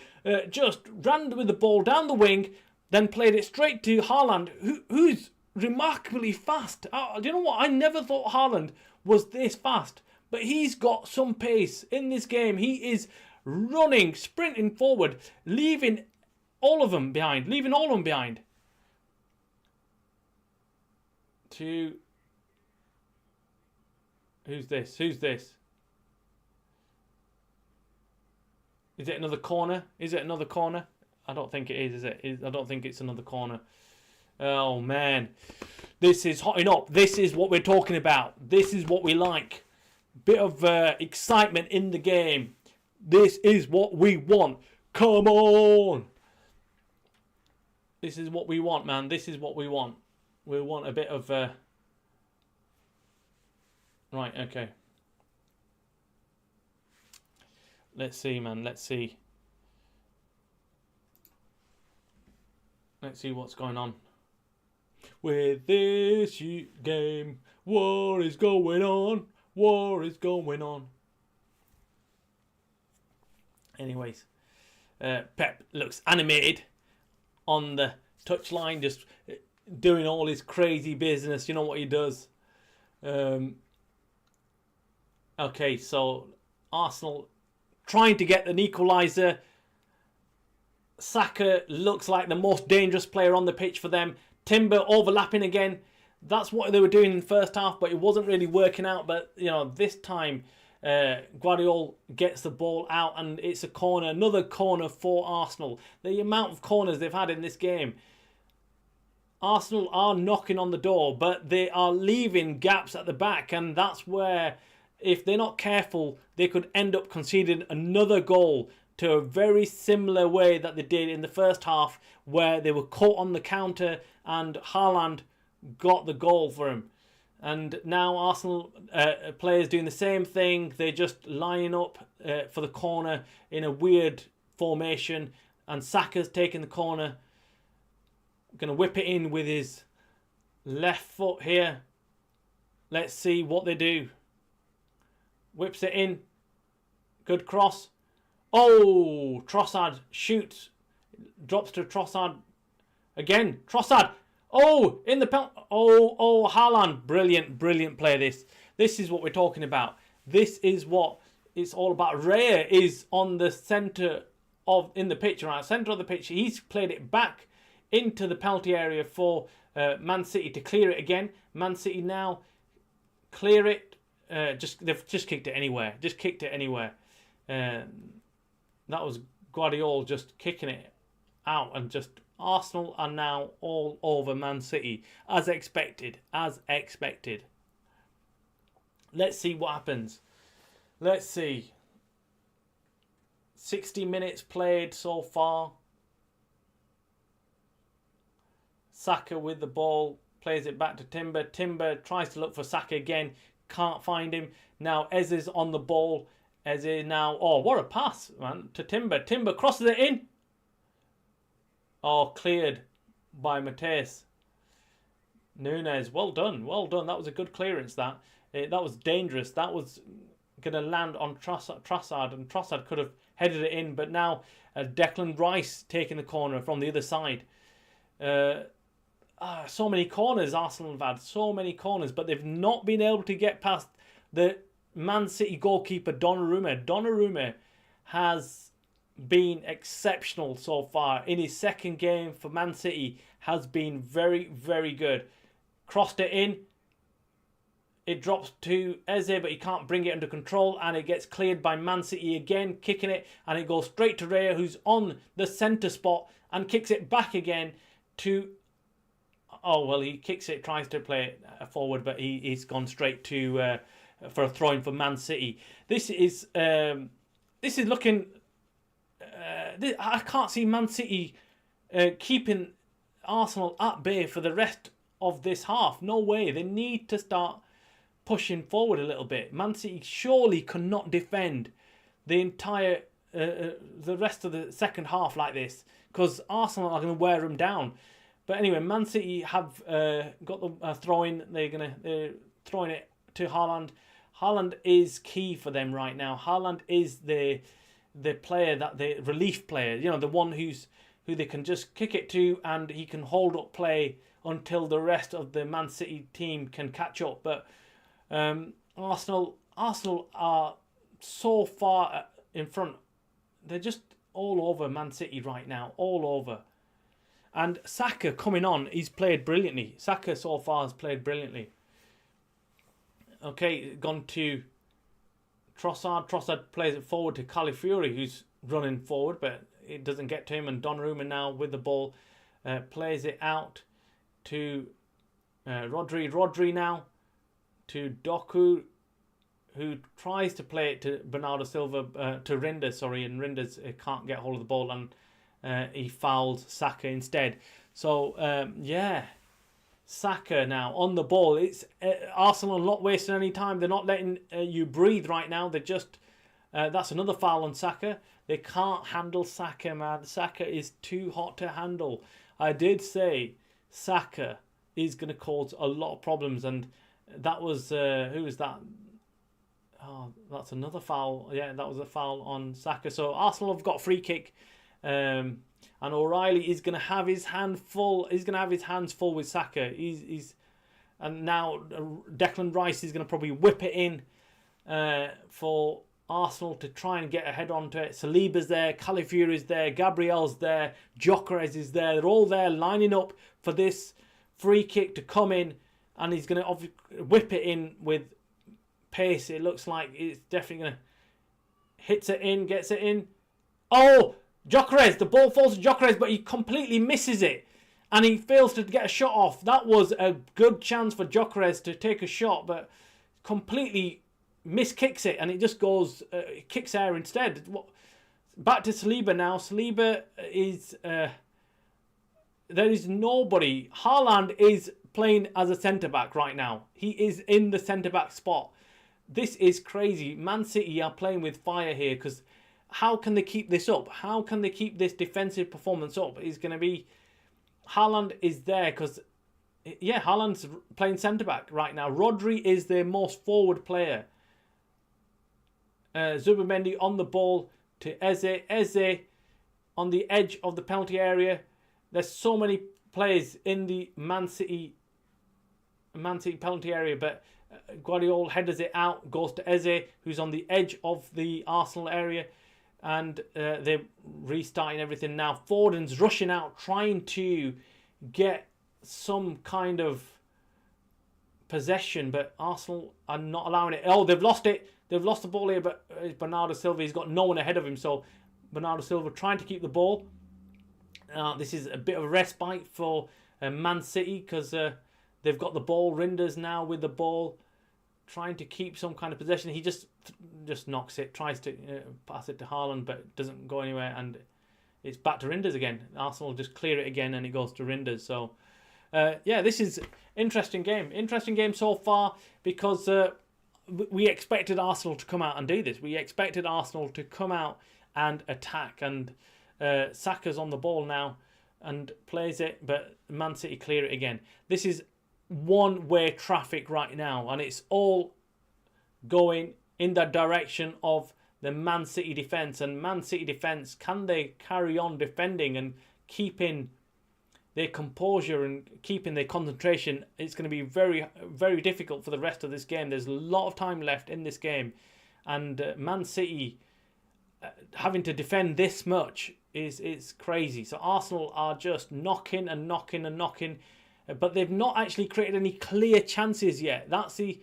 just ran with the ball down the wing, then played it straight to Haaland, who's remarkably fast. Do you know what? I never thought Haaland was this fast, but he's got some pace in this game. He is running, sprinting forward, leaving all of them behind. To... Who's this? Is it another corner? I don't think it is it? I don't think it's another corner. Oh, man. This is hotting up. This is what we're talking about. This is what we like. Bit of excitement in the game. This is what we want. Come on. This is what we want, man. This is what we want. We want a bit of... Right, okay. Let's see, man. Let's see. Let's see what's going on. With this game, war is going on. War is going on. Anyways, Pep looks animated on the touchline, just doing all his crazy business. You know what he does. Okay, so Arsenal trying to get an equaliser. Saka looks like the most dangerous player on the pitch for them. Timber overlapping again. That's what they were doing in the first half, but it wasn't really working out. But, you know, this time Guardiola gets the ball out and it's a corner. Another corner for Arsenal. The amount of corners they've had in this game. Arsenal are knocking on the door, but they are leaving gaps at the back. And that's where, if they're not careful, they could end up conceding another goal to a very similar way that they did in the first half, where they were caught on the counter and Haaland got the goal for him. And now Arsenal players doing the same thing. They're just lining up for the corner in a weird formation, and Saka's taking the corner. Going to whip it in with his left foot here. Let's see what they do. Whips it in. Good cross. Oh, Trossard shoots. Drops to Trossard. Again, Trossard. Oh, in the penalty. Oh, Haaland. Brilliant play this. This is what we're talking about. This is what it's all about. Raya is on the centre of, in the pitch, right? Centre of the pitch. He's played it back into the penalty area for Man City to clear it again. Man City now clear it. They've just kicked it anywhere. That was Guardiola just kicking it out, and just Arsenal are now all over Man City as expected. Let's see what happens. Let's see. 60 minutes played so far. Saka with the ball, plays it back to Timber. Timber tries to look for Saka again, can't find him. Now Eze's on the ball. Eze now, oh, what a pass, man, to Timber. Timber crosses it in. Oh, cleared by Mateus. Nunes, well done. That was a good clearance, that. That was dangerous. That was going to land on Trossard, and Trossard could have headed it in, but now Declan Rice taking the corner from the other side. So many corners Arsenal have had, so many corners, but they've not been able to get past the Man City goalkeeper Donnarumma. Donnarumma has been exceptional so far. In his second game for Man City, has been very good. Crossed it in. It drops to Eze, but he can't bring it under control, and it gets cleared by Man City again, kicking it, and it goes straight to Raya, who's on the centre spot, and kicks it back again to... Oh, well, he kicks it, tries to play it forward, but he's gone straight to... for a throw-in for Man City. This is looking... I can't see Man City keeping Arsenal at bay for the rest of this half. No way. They need to start pushing forward a little bit. Man City surely cannot defend the entire... the rest of the second half like this, because Arsenal are going to wear them down. But anyway, Man City have got the throw-in. They're throwing it to Haaland. Haaland is key for them right now. Haaland is the player, that the relief player, you know, the one who they can just kick it to, and he can hold up play until the rest of the Man City team can catch up. But Arsenal are so far in front they're just all over Man City right now, all over. And Saka coming on, he's played brilliantly. Saka so far has played brilliantly. Okay, gone to Trossard. Trossard plays it forward to Calafiori, who's running forward, but it doesn't get to him. And Donnarumma now with the ball plays it out to Rodri. Rodri now to Doku, who tries to play it to Bernardo Silva, to Rinders, sorry, and Rinders can't get hold of the ball, and he fouls Saka instead. So, yeah, Saka now on the ball. It's Arsenal not wasting any time. They're not letting you breathe right now. They're just, that's another foul on Saka. They can't handle Saka, man. Saka is too hot to handle. I did say Saka is going to cause a lot of problems, and that was, who was that? Oh, that's another foul. Yeah, that was a foul on Saka. So Arsenal have got a free kick, and O'Reilly is going to have his hand full. He's going to have his hands full with Saka. And now Declan Rice is going to probably whip it in for Arsenal to try and get ahead onto it. Saliba's there, Calafiori's there, Gabriel's there, Gyökeres is there. They're all there lining up for this free kick to come in, and he's going to whip it in with pace. It looks like it's definitely going to hits it in, gets it in. Oh, Gyökeres, the ball falls to Gyökeres, but he completely misses it, and he fails to get a shot off. That was a good chance for Gyökeres to take a shot, but completely miskicks it, and it just goes, kicks air instead. Back to Saliba now. Saliba is, there is nobody. Haaland is playing as a centre-back right now. He is in the centre-back spot. This is crazy. Man City are playing with fire here, because how can they keep this up? How can they keep this defensive performance up? It's going to be, Haaland is there because, yeah, Haaland's playing centre-back right now. Rodri is their most forward player. Zubimendi on the ball to Eze. Eze on the edge of the penalty area. There's so many players in the Man City penalty area, but Guardiola headers it out, goes to Eze, who's on the edge of the Arsenal area, and they're restarting everything now. Foden's rushing out, trying to get some kind of possession, but Arsenal are not allowing it. Oh, they've lost it. They've lost the ball here, but Bernardo Silva, he's got no one ahead of him, so Bernardo Silva trying to keep the ball. This is a bit of a respite for Man City, because they've got the ball. Rinders now with the ball, trying to keep some kind of possession. He just knocks it, tries to pass it to Haaland, but doesn't go anywhere, and it's back to Rinders again. Arsenal just clear it again, and it goes to Rinders. So, yeah, this is interesting game. Interesting game so far, because we expected Arsenal to come out and do this. We expected Arsenal to come out and attack, and Saka's on the ball now and plays it, but Man City clear it again. This is one-way traffic right now, and it's all going in the direction of the Man City defence. And Man City defence, can they carry on defending and keeping their composure and keeping their concentration? It's going to be very, very difficult for the rest of this game. There's a lot of time left in this game, and Man City having to defend this much is crazy. So Arsenal are just knocking and knocking and knocking, but they've not actually created any clear chances yet. That's the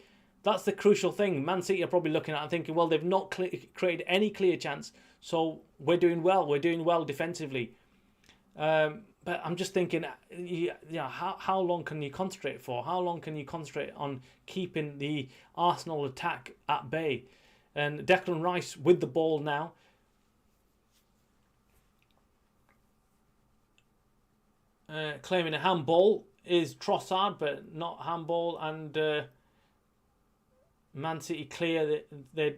crucial thing. Man City are probably looking at and thinking, well, they've not created any clear chance, so we're doing well. We're doing well defensively. But I'm just thinking, yeah, how long can you concentrate for? How long can you concentrate on keeping the Arsenal attack at bay? And Declan Rice with the ball now. Claiming a handball is Trossard, but not handball, and Man City clear the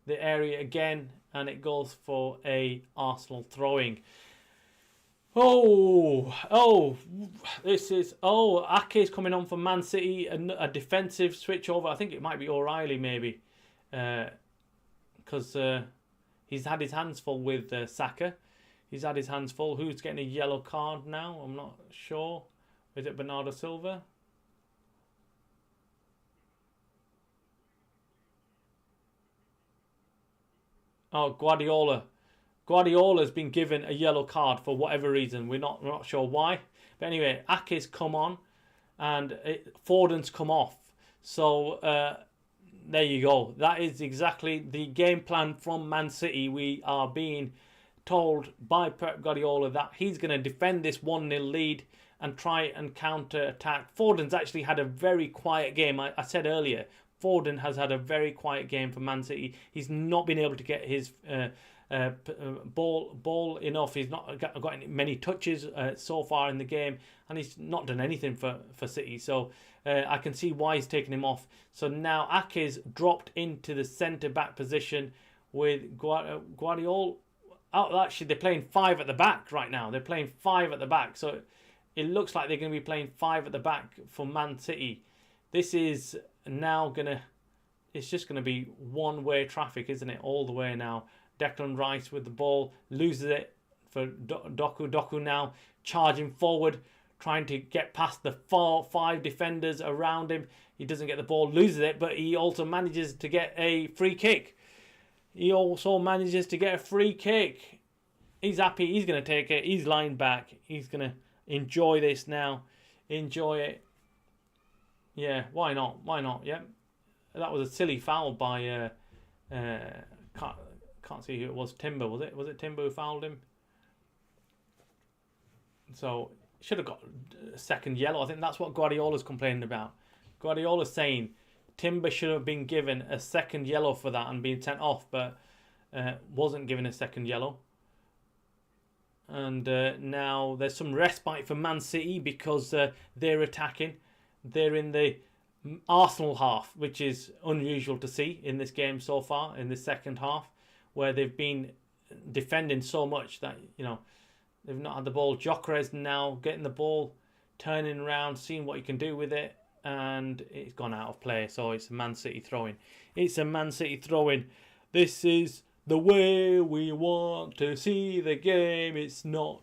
area again, and it goes for a Arsenal throwing. Ake's coming on for Man City, a defensive switch over. I think it might be O'Reilly maybe, because he's had his hands full with Saka. He's had his hands full. Who's getting a yellow card now? I'm not sure. Is it Bernardo Silva? Oh, Guardiola Guardiola's been given a yellow card for whatever reason. We're not sure why. But anyway, Ake's come on and Foden's come off. So there you go. That is exactly the game plan from Man City. We are being told by Pep Guardiola that he's going to defend this 1-0 lead and try and counter-attack. Foden's actually had a very quiet game. I said earlier, Foden has had a very quiet game for Man City. He's not been able to get his ball enough. He's not got many touches so far in the game, and he's not done anything for City. So I can see why he's taken him off. So now Ake's dropped into the centre-back position with Guardiola. Oh, actually, they're playing 5 at the back right now. They're playing 5 at the back. So it looks like they're going to be playing 5 at the back for Man City. This is now going to... It's just going to be one-way traffic, isn't it? All the way now. Declan Rice with the ball. Loses it for Doku. Doku now charging forward. Trying to get past the 4-5 defenders around him. He doesn't get the ball. Loses it. But he also manages to get a free kick. He also manages to get a free kick. He's happy. He's going to take it. He's lying back. He's going to enjoy this now. Enjoy it. Yeah, why not? Why not? Yeah. That was a silly foul by... can't see who it was. Timber, was it? Was it Timber who fouled him? So, should have got a second yellow. I think that's what Guardiola's complaining about. Guardiola's saying... Timber should have been given a second yellow for that and been sent off, but wasn't given a second yellow. And now there's some respite for Man City because they're attacking. They're in the Arsenal half, which is unusual to see in this game so far, in the second half, where they've been defending so much that, you know, they've not had the ball. Gyökeres now getting the ball, turning around, seeing what he can do with it. And it's gone out of play, so it's a Man City throw-in. It's a Man City throw-in. This is the way we want to see the game. It's not.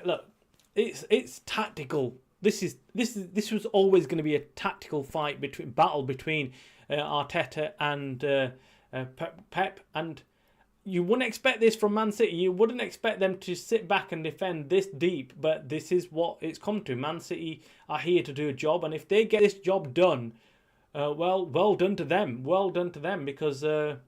Look, it's tactical. This was always going to be a tactical battle between Arteta and Pep, and you wouldn't expect this from Man City. You wouldn't expect them to sit back and defend this deep, but this is what it's come to. Man City are here to do a job, and if they get this job done, well done to them. Well done to them, because you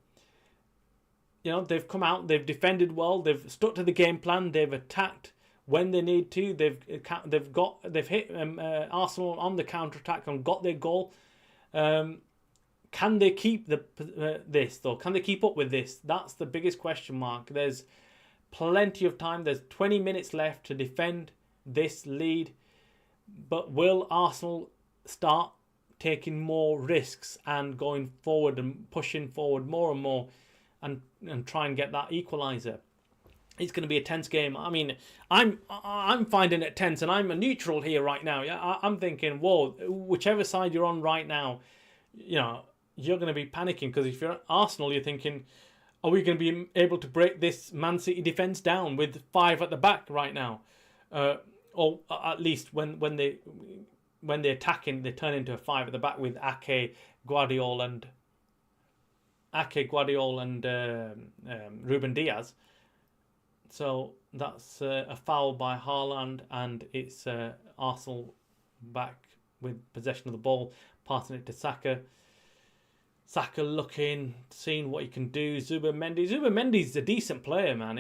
know, they've come out, they've defended well, they've stuck to the game plan, they've attacked when they need to. They've hit Arsenal on the counter attack and got their goal. Can they keep this, though? Can they keep up with this? That's the biggest question mark. There's plenty of time. There's 20 minutes left to defend this lead. But will Arsenal start taking more risks and going forward and pushing forward more and more and try and get that equaliser? It's going to be a tense game. I mean, I'm finding it tense, and I'm a neutral here right now. Yeah, I'm thinking, whoa, whichever side you're on right now, you know, you're going to be panicking, because if you're at Arsenal, you're thinking, are we going to be able to break this Man City defence down with 5 at the back right now? Or at least when they're attacking, they turn into a 5 at the back with Ake, Guardiola and Ruben Diaz. So that's a foul by Haaland, and it's Arsenal back with possession of the ball, passing it to Saka. Saka looking, seeing what he can do. Zubimendi's a decent player, man.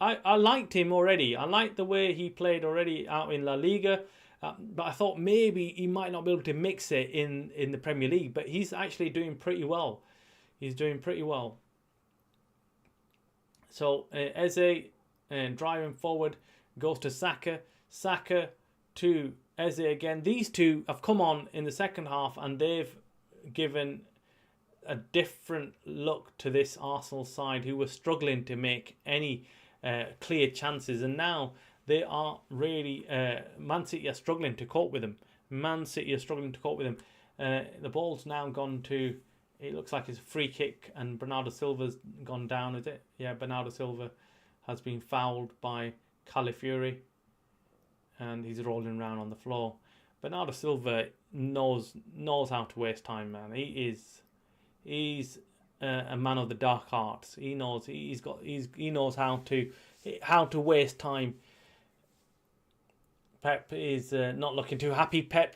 I liked him already. I liked the way he played already out in La Liga. But I thought maybe he might not be able to mix it in the Premier League. But he's actually doing pretty well. He's doing pretty well. So Eze driving forward goes to Saka. Saka to Eze again. These two have come on in the second half, and they've given a different look to this Arsenal side, who were struggling to make any clear chances, and now they are really Man City are struggling to cope with them. The ball's now gone to, it looks like it's a free kick, and Bernardo Silva's gone down, is it? Yeah, Bernardo Silva has been fouled by Calafiori, and he's rolling around on the floor. Bernardo Silva knows how to waste time, man. He's a man of the dark arts. He knows he knows how to waste time. Pep is not looking too happy. Pep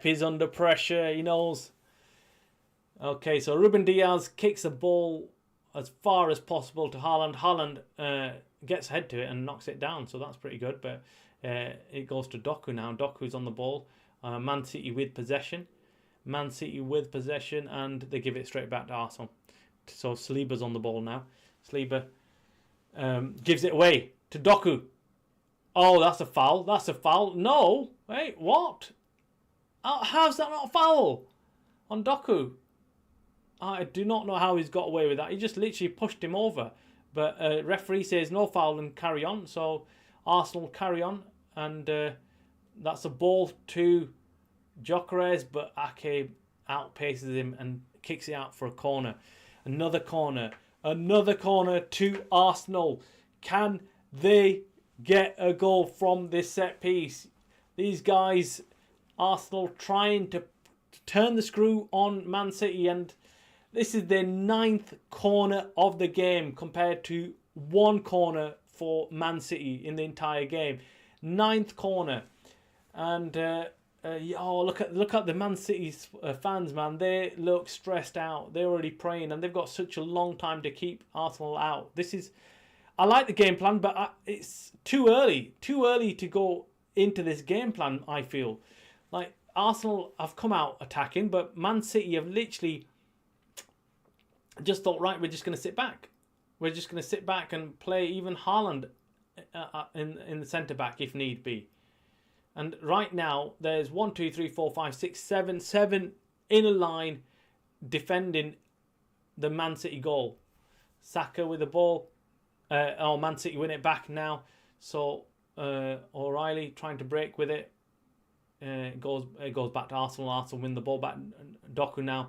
is under pressure. He knows. Okay, so Ruben Diaz kicks the ball as far as possible to Haaland. Haaland gets ahead to it and knocks it down, so that's pretty good. But it goes to Doku now. Doku's on the ball. Man City with possession. Man City with possession, and they give it straight back to Arsenal. So Saliba's on the ball now. Saliba gives it away to Doku. Oh, that's a foul. That's a foul. No. Wait, what? How's that not a foul on Doku? I do not know how he's got away with that. He just literally pushed him over. But referee says no foul and carry on. So Arsenal carry on. And that's a ball to Gyökeres, but Ake outpaces him and kicks it out for a corner. Another corner to Arsenal. Can they get a goal from this set piece? These guys, Arsenal, trying to turn the screw on Man City, and this is their 9th corner of the game compared to 1 corner for Man City in the entire game. 9th corner. And look at the Man City fans, man. They look stressed out. They're already praying, and they've got such a long time to keep Arsenal out. I like the game plan, but it's too early to go into this game plan. I feel like Arsenal have come out attacking, but Man City have literally just thought, right, we're just going to sit back. We're just going to sit back and play even Haaland in the centre back if need be. And right now, there's 1, 2, 3, 4, 5, 6, 7 in a line defending the Man City goal. Saka with the ball. Man City win it back now. So O'Reilly trying to break with it. It goes back to Arsenal. Arsenal win the ball back. Doku now.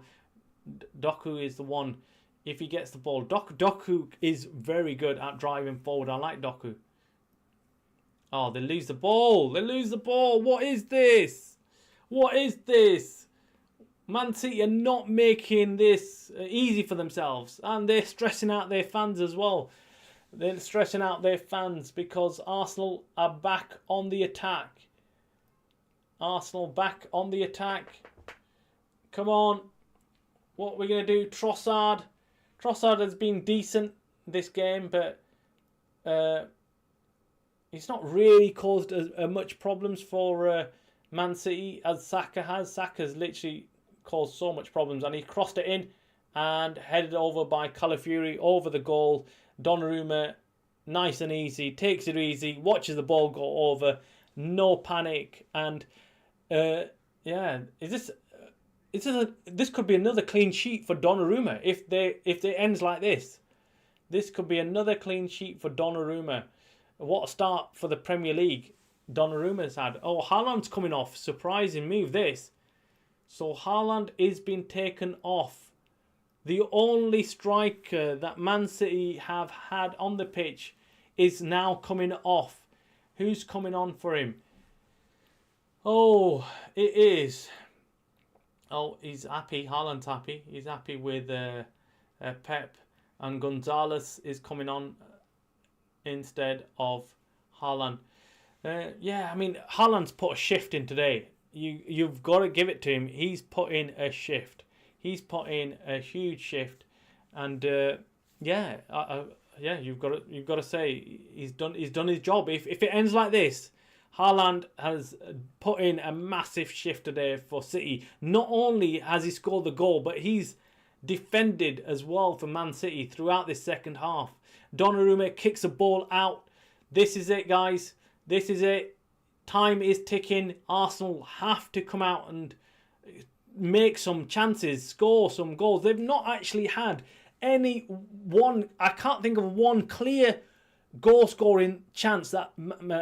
Doku is the one. If he gets the ball, Doku is very good at driving forward. I like Doku. Oh, they lose the ball. What is this? Man City are not making this easy for themselves. And they're stressing out their fans as well. They're stressing out their fans because Arsenal are back on the attack. Come on. What we're going to do? Trossard has been decent this game, but he's not really caused much problems for Man City as Saka has. Saka's literally caused so much problems, and he crossed it in and headed over by Calafiori over the goal. Donnarumma, nice and easy, takes it easy, watches the ball go over, no panic, and this could be another clean sheet for Donnarumma if it ends like this. This could be another clean sheet for Donnarumma. What a start for the Premier League Donnarumma's had. Oh, Haaland's coming off. Surprising move, this. So Haaland is being taken off. The only striker that Man City have had on the pitch is now coming off. Who's coming on for him? Oh, it is. Oh, he's happy. Haaland's happy. He's happy with Pep. And Gonzalez is coming on instead of Haaland. Haaland's put a shift in today. You've got to give it to him. He's put in a shift. He's put in a huge shift, and you've got to say he's done his job. If it ends like this, Haaland has put in a massive shift today for City. Not only has he scored the goal, but he's defended as well for Man City throughout this second half. Donnarumma kicks the ball out. This is it, guys. This is it. Time is ticking. Arsenal have to come out and make some chances, score some goals. They've not actually had I can't think of one clear goal scoring chance that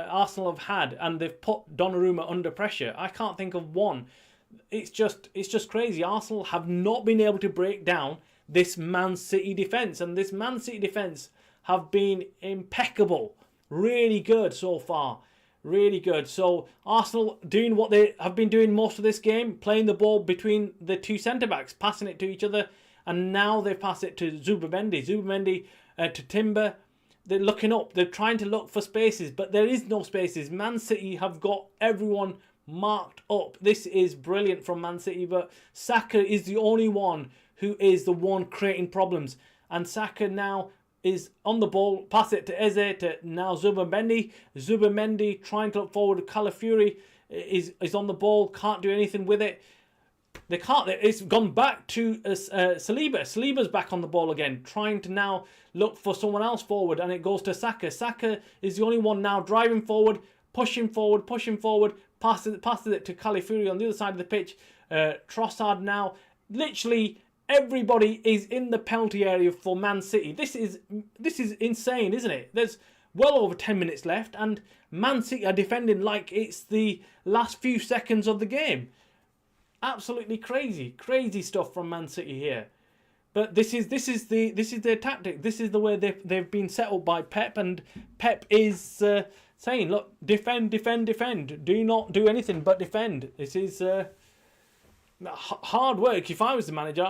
Arsenal have had, and they've put Donnarumma under pressure. I can't think of one. It's just crazy. Arsenal have not been able to break down this Man City defence, and this Man City defence have been impeccable. Really good so far. Really good. So Arsenal doing what they have been doing most of this game, playing the ball between the two centre-backs, passing it to each other, And now they pass it to Zubimendi. Zubimendi to Timber. They're looking up. They're trying to look for spaces, but there is no spaces. Man City have got everyone marked up. This is brilliant from Man City, but Saka is the only one who is the one creating problems. And Saka now is on the ball, pass it to Eze, to now Zubimendi. Zubimendi trying to look forward to Calafiori is on the ball, can't do anything with it. They can't. It's gone back to Saliba. Saliba's back on the ball again, trying to now look for someone else forward, and it goes to Saka. Saka is the only one now driving forward, pushing forward, passes it to Calafiori on the other side of the pitch. Trossard now, literally everybody is in the penalty area for Man City. This is insane, isn't it? There's well over 10 minutes left, and Man City are defending like it's the last few seconds of the game. Absolutely crazy stuff from Man City here. But this is their tactic. This is the way they've been set up by Pep, and Pep is saying, look, defend. Do not do anything but defend. This is hard work. If I was the manager,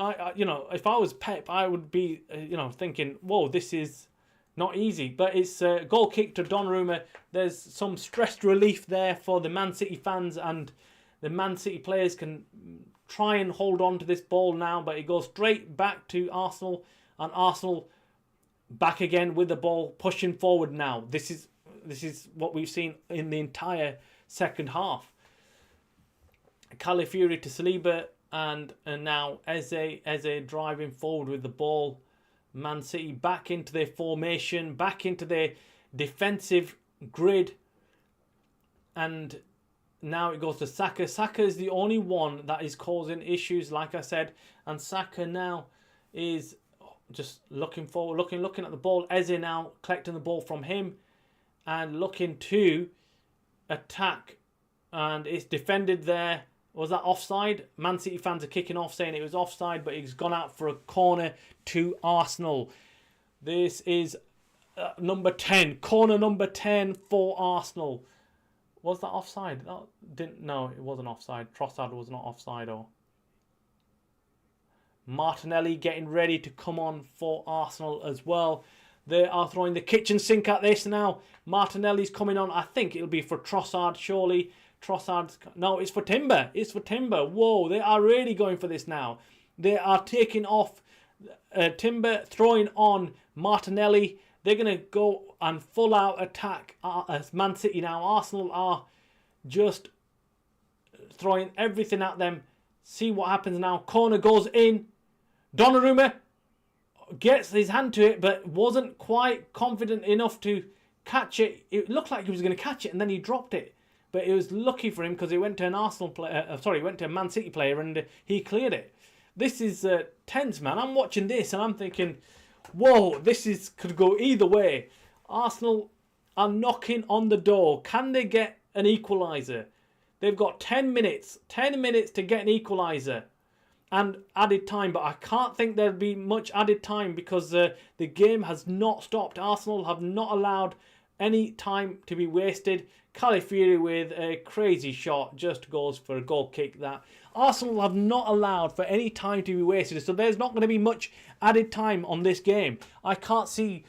if I was Pep, I would be thinking, whoa, this is not easy. But it's a goal kick to Donnarumma. There's some stress relief there for the Man City fans, and the Man City players can try and hold on to this ball now, but it goes straight back to Arsenal, and Arsenal back again with the ball, pushing forward now. This is what we've seen in the entire second half. Calafiori to Saliba, and now Eze driving forward with the ball. Man City back into their formation, back into their defensive grid, and now it goes to Saka. Saka is the only one that is causing issues, like I said. And Saka now is just looking forward, looking at the ball. Eze now collecting the ball from him and looking to attack. And it's defended there. Was that offside? Man City fans are kicking off saying it was offside, but he's gone out for a corner to Arsenal. This is number 10. Corner number 10 for Arsenal. Was that offside? No, it wasn't offside. Trossard was not offside. Or Martinelli getting ready to come on for Arsenal as well. They are throwing the kitchen sink at this now. Martinelli's coming on. I think it'll be for Trossard, surely. No, it's for Timber. It's for Timber. Whoa, they are really going for this now. They are taking off Timber, throwing on Martinelli. They're going to go and full out attack as Man City now. Arsenal are just throwing everything at them. See what happens now. Corner goes in. Donnarumma gets his hand to it, but wasn't quite confident enough to catch it. It looked like he was going to catch it, and then he dropped it. But it was lucky for him because it went to an Arsenal player. It went to a Man City player, and he cleared it. This is tense, man. I'm watching this, and I'm thinking, whoa, could go either way. Arsenal are knocking on the door. Can they get an equaliser? They've got 10 minutes. 10 minutes to get an equaliser and added time. But I can't think there'll be much added time because the game has not stopped. Arsenal have not allowed any time to be wasted. Calafiori with a crazy shot just goes for a goal kick. That Arsenal have not allowed for any time to be wasted, so there's not going to be much added time on this game. I can't see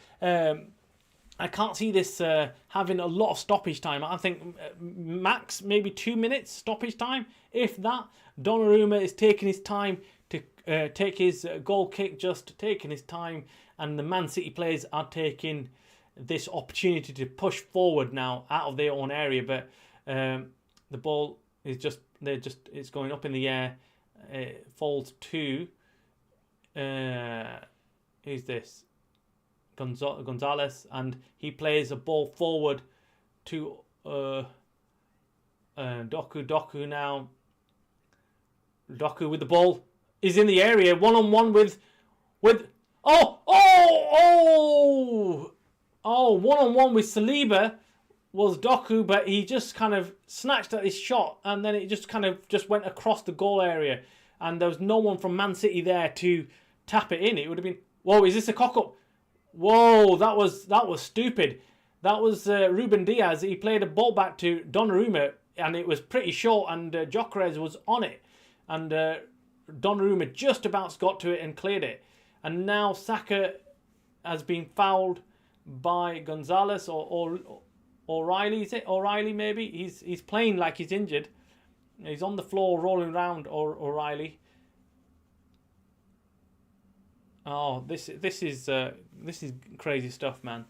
this having a lot of stoppage time. I think max maybe 2 minutes stoppage time, if that. Donnarumma is taking his time to take his goal kick, just taking his time, and the Man City players are taking this opportunity to push forward now out of their own area, but the ball is it's going up in the air. It falls to who's this? Gonzalez, and he plays a ball forward to Doku now. Doku with the ball is in the area, one-on-one with one-on-one with Saliba was Doku, but he just kind of snatched at his shot, and then it just went across the goal area, and there was no one from Man City there to tap it in. It would have been, whoa, is this a cock-up? Whoa, that was stupid. That was Ruben Diaz. He played a ball back to Donnarumma, and it was pretty short, and Gyökeres was on it. And Donnarumma just about got to it and cleared it. And now Saka has been fouled by Gonzalez or O'Reilly. Is it O'Reilly? Maybe he's playing like he's injured. He's on the floor rolling around. Or O'Reilly. Oh, this is crazy stuff, man.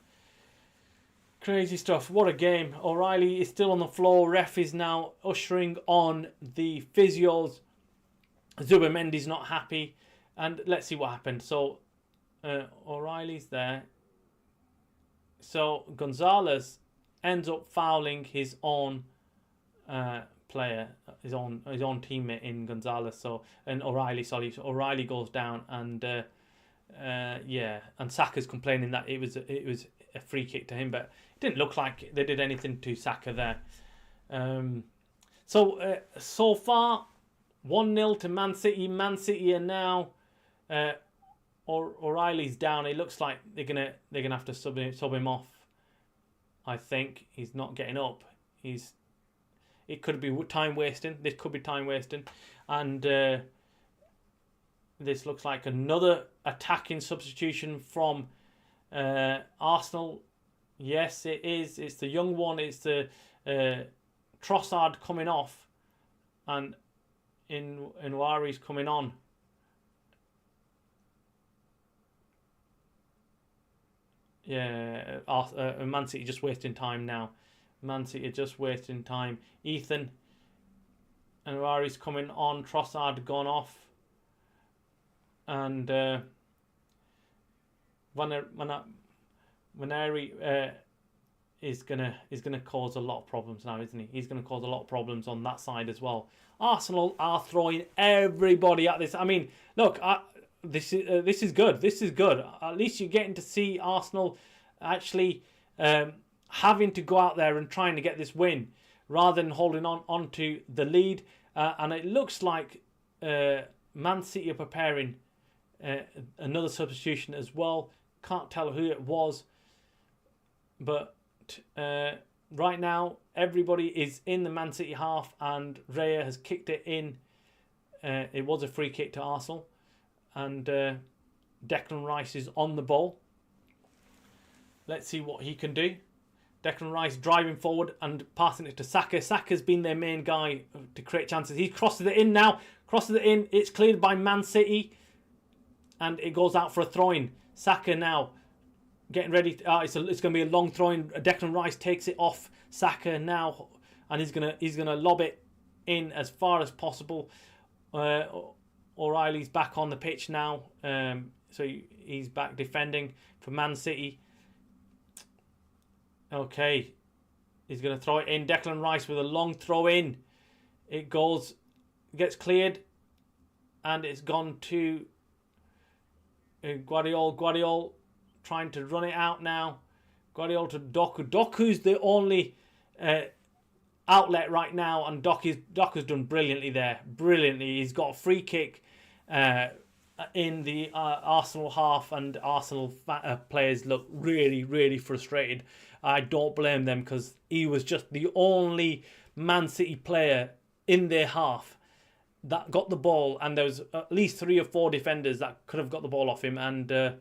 Crazy stuff. What a game. O'Reilly is still on the floor. Ref is now ushering on the physios. Zubimendi's not happy. And let's see what happened. So, O'Reilly's there. So, Gonzalez ends up fouling his own player, his own teammate in Gonzalez. So, and O'Reilly, sorry. So O'Reilly goes down and and Saka's complaining that it was a free kick to him, but it didn't look like they did anything to Saka there. So far 1-0 to Man City. Man City are now O'Reilly's down. It looks like they're gonna have to sub him off. I think he's not getting up. It could be time wasting. This could be time wasting, and this looks like another attacking substitution from Arsenal. Yes, it is. It's the young one. It's the Trossard coming off, and Nwari's coming on. Yeah, Man City just wasting time now. Man City just wasting time. Ethan and Nwari's coming on. Trossard gone off. And Nwaneri is gonna cause a lot of problems now, isn't he? He's gonna cause a lot of problems on that side as well. Arsenal are throwing everybody at this. I mean, look, this is good. This is good. At least you're getting to see Arsenal actually having to go out there and trying to get this win rather than holding on to the lead. And it looks like Man City are preparing another substitution as well. Can't tell who it was, but right now everybody is in the Man City half, and Raya has kicked it in. It was a free kick to Arsenal, and Declan Rice is on the ball. Let's see what he can do. Declan Rice driving forward and passing it to Saka. Saka's been their main guy to create chances. He crosses it in now. Crosses it in. It's cleared by Man City. And it goes out for a throw-in. Saka now getting ready. It's going to be a long throw-in. Declan Rice takes it off Saka now, and he's gonna lob it in as far as possible. O'Reilly's back on the pitch now, so he's back defending for Man City. Okay, he's going to throw it in. Declan Rice with a long throw-in. It gets cleared, and it's gone to Guardiola trying to run it out now. Guardiola to Doku. Doku's the only outlet right now, and Doku's done brilliantly there. Brilliantly. He's got a free kick in the Arsenal half, and Arsenal players look really, really frustrated. I don't blame them, because he was just the only Man City player in their half that got the ball, and there was at least 3 or 4 defenders that could have got the ball off him, and they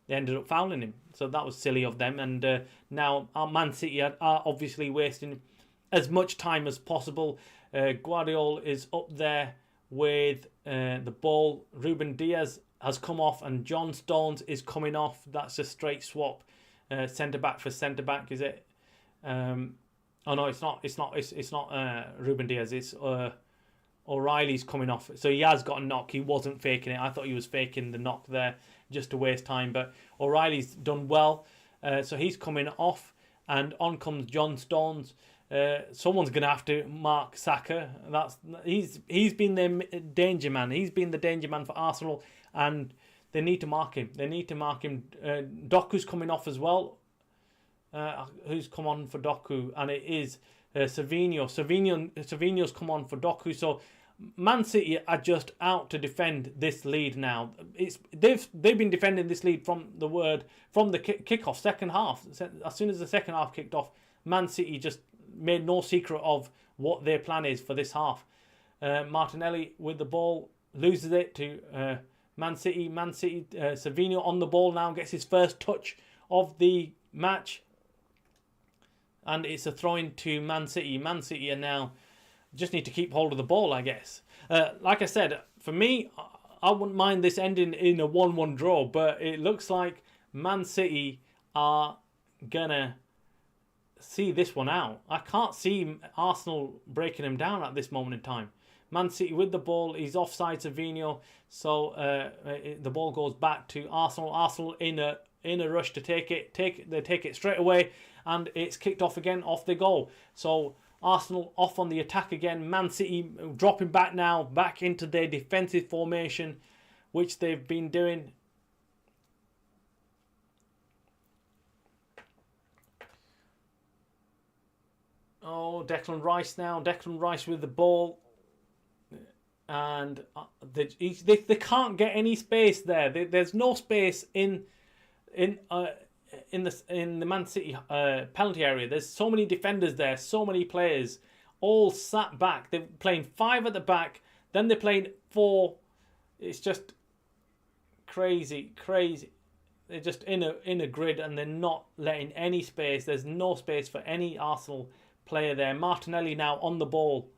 ended up fouling him. So that was silly of them. And now our Man City are obviously wasting as much time as possible. Guardiola is up there with the ball. Ruben Diaz has come off, and John Stones is coming off. That's a straight swap. Centre back for centre back, is it? Oh no, it's not. It's not Ruben Diaz. It's O'Reilly's coming off. So he has got a knock. He wasn't faking it. I thought he was faking the knock there just to waste time. But O'Reilly's done well. So he's coming off, and on comes John Stones. Someone's going to have to mark Saka. He's been the danger man. He's been the danger man for Arsenal, and they need to mark him. Doku's coming off as well. Who's come on for Doku? And it is Savinho. Savinho's come on for Doku. So Man City are just out to defend this lead now. They've been defending this lead from the kickoff, second half. As soon as the second half kicked off, Man City just made no secret of what their plan is for this half. Martinelli with the ball. loses it to Man City. Savinho on the ball now, gets his first touch of the match. And it's a throw-in to Man City. Man City are now just need to keep hold of the ball, I guess. Like I said, for me, I wouldn't mind this ending in a 1-1 draw, but it looks like Man City are gonna see this one out. I can't see Arsenal breaking them down at this moment in time. Man City with the ball, he's offside Savinho, so the ball goes back to Arsenal. Arsenal in a rush to take it. They take it straight away, and it's kicked off again, off they go. So Arsenal off on the attack again. Man City dropping back now, back into their defensive formation, which they've been doing. Oh, Declan Rice now. Declan Rice with the ball. And they can't get any space there. There's no space in the Man City penalty area. There's so many defenders there, so many players, all sat back. They're playing 5 at the back, then they're playing 4. It's just crazy. They're just in a grid, and they're not letting any space. There's no space for any Arsenal player there. Martinelli now on the ball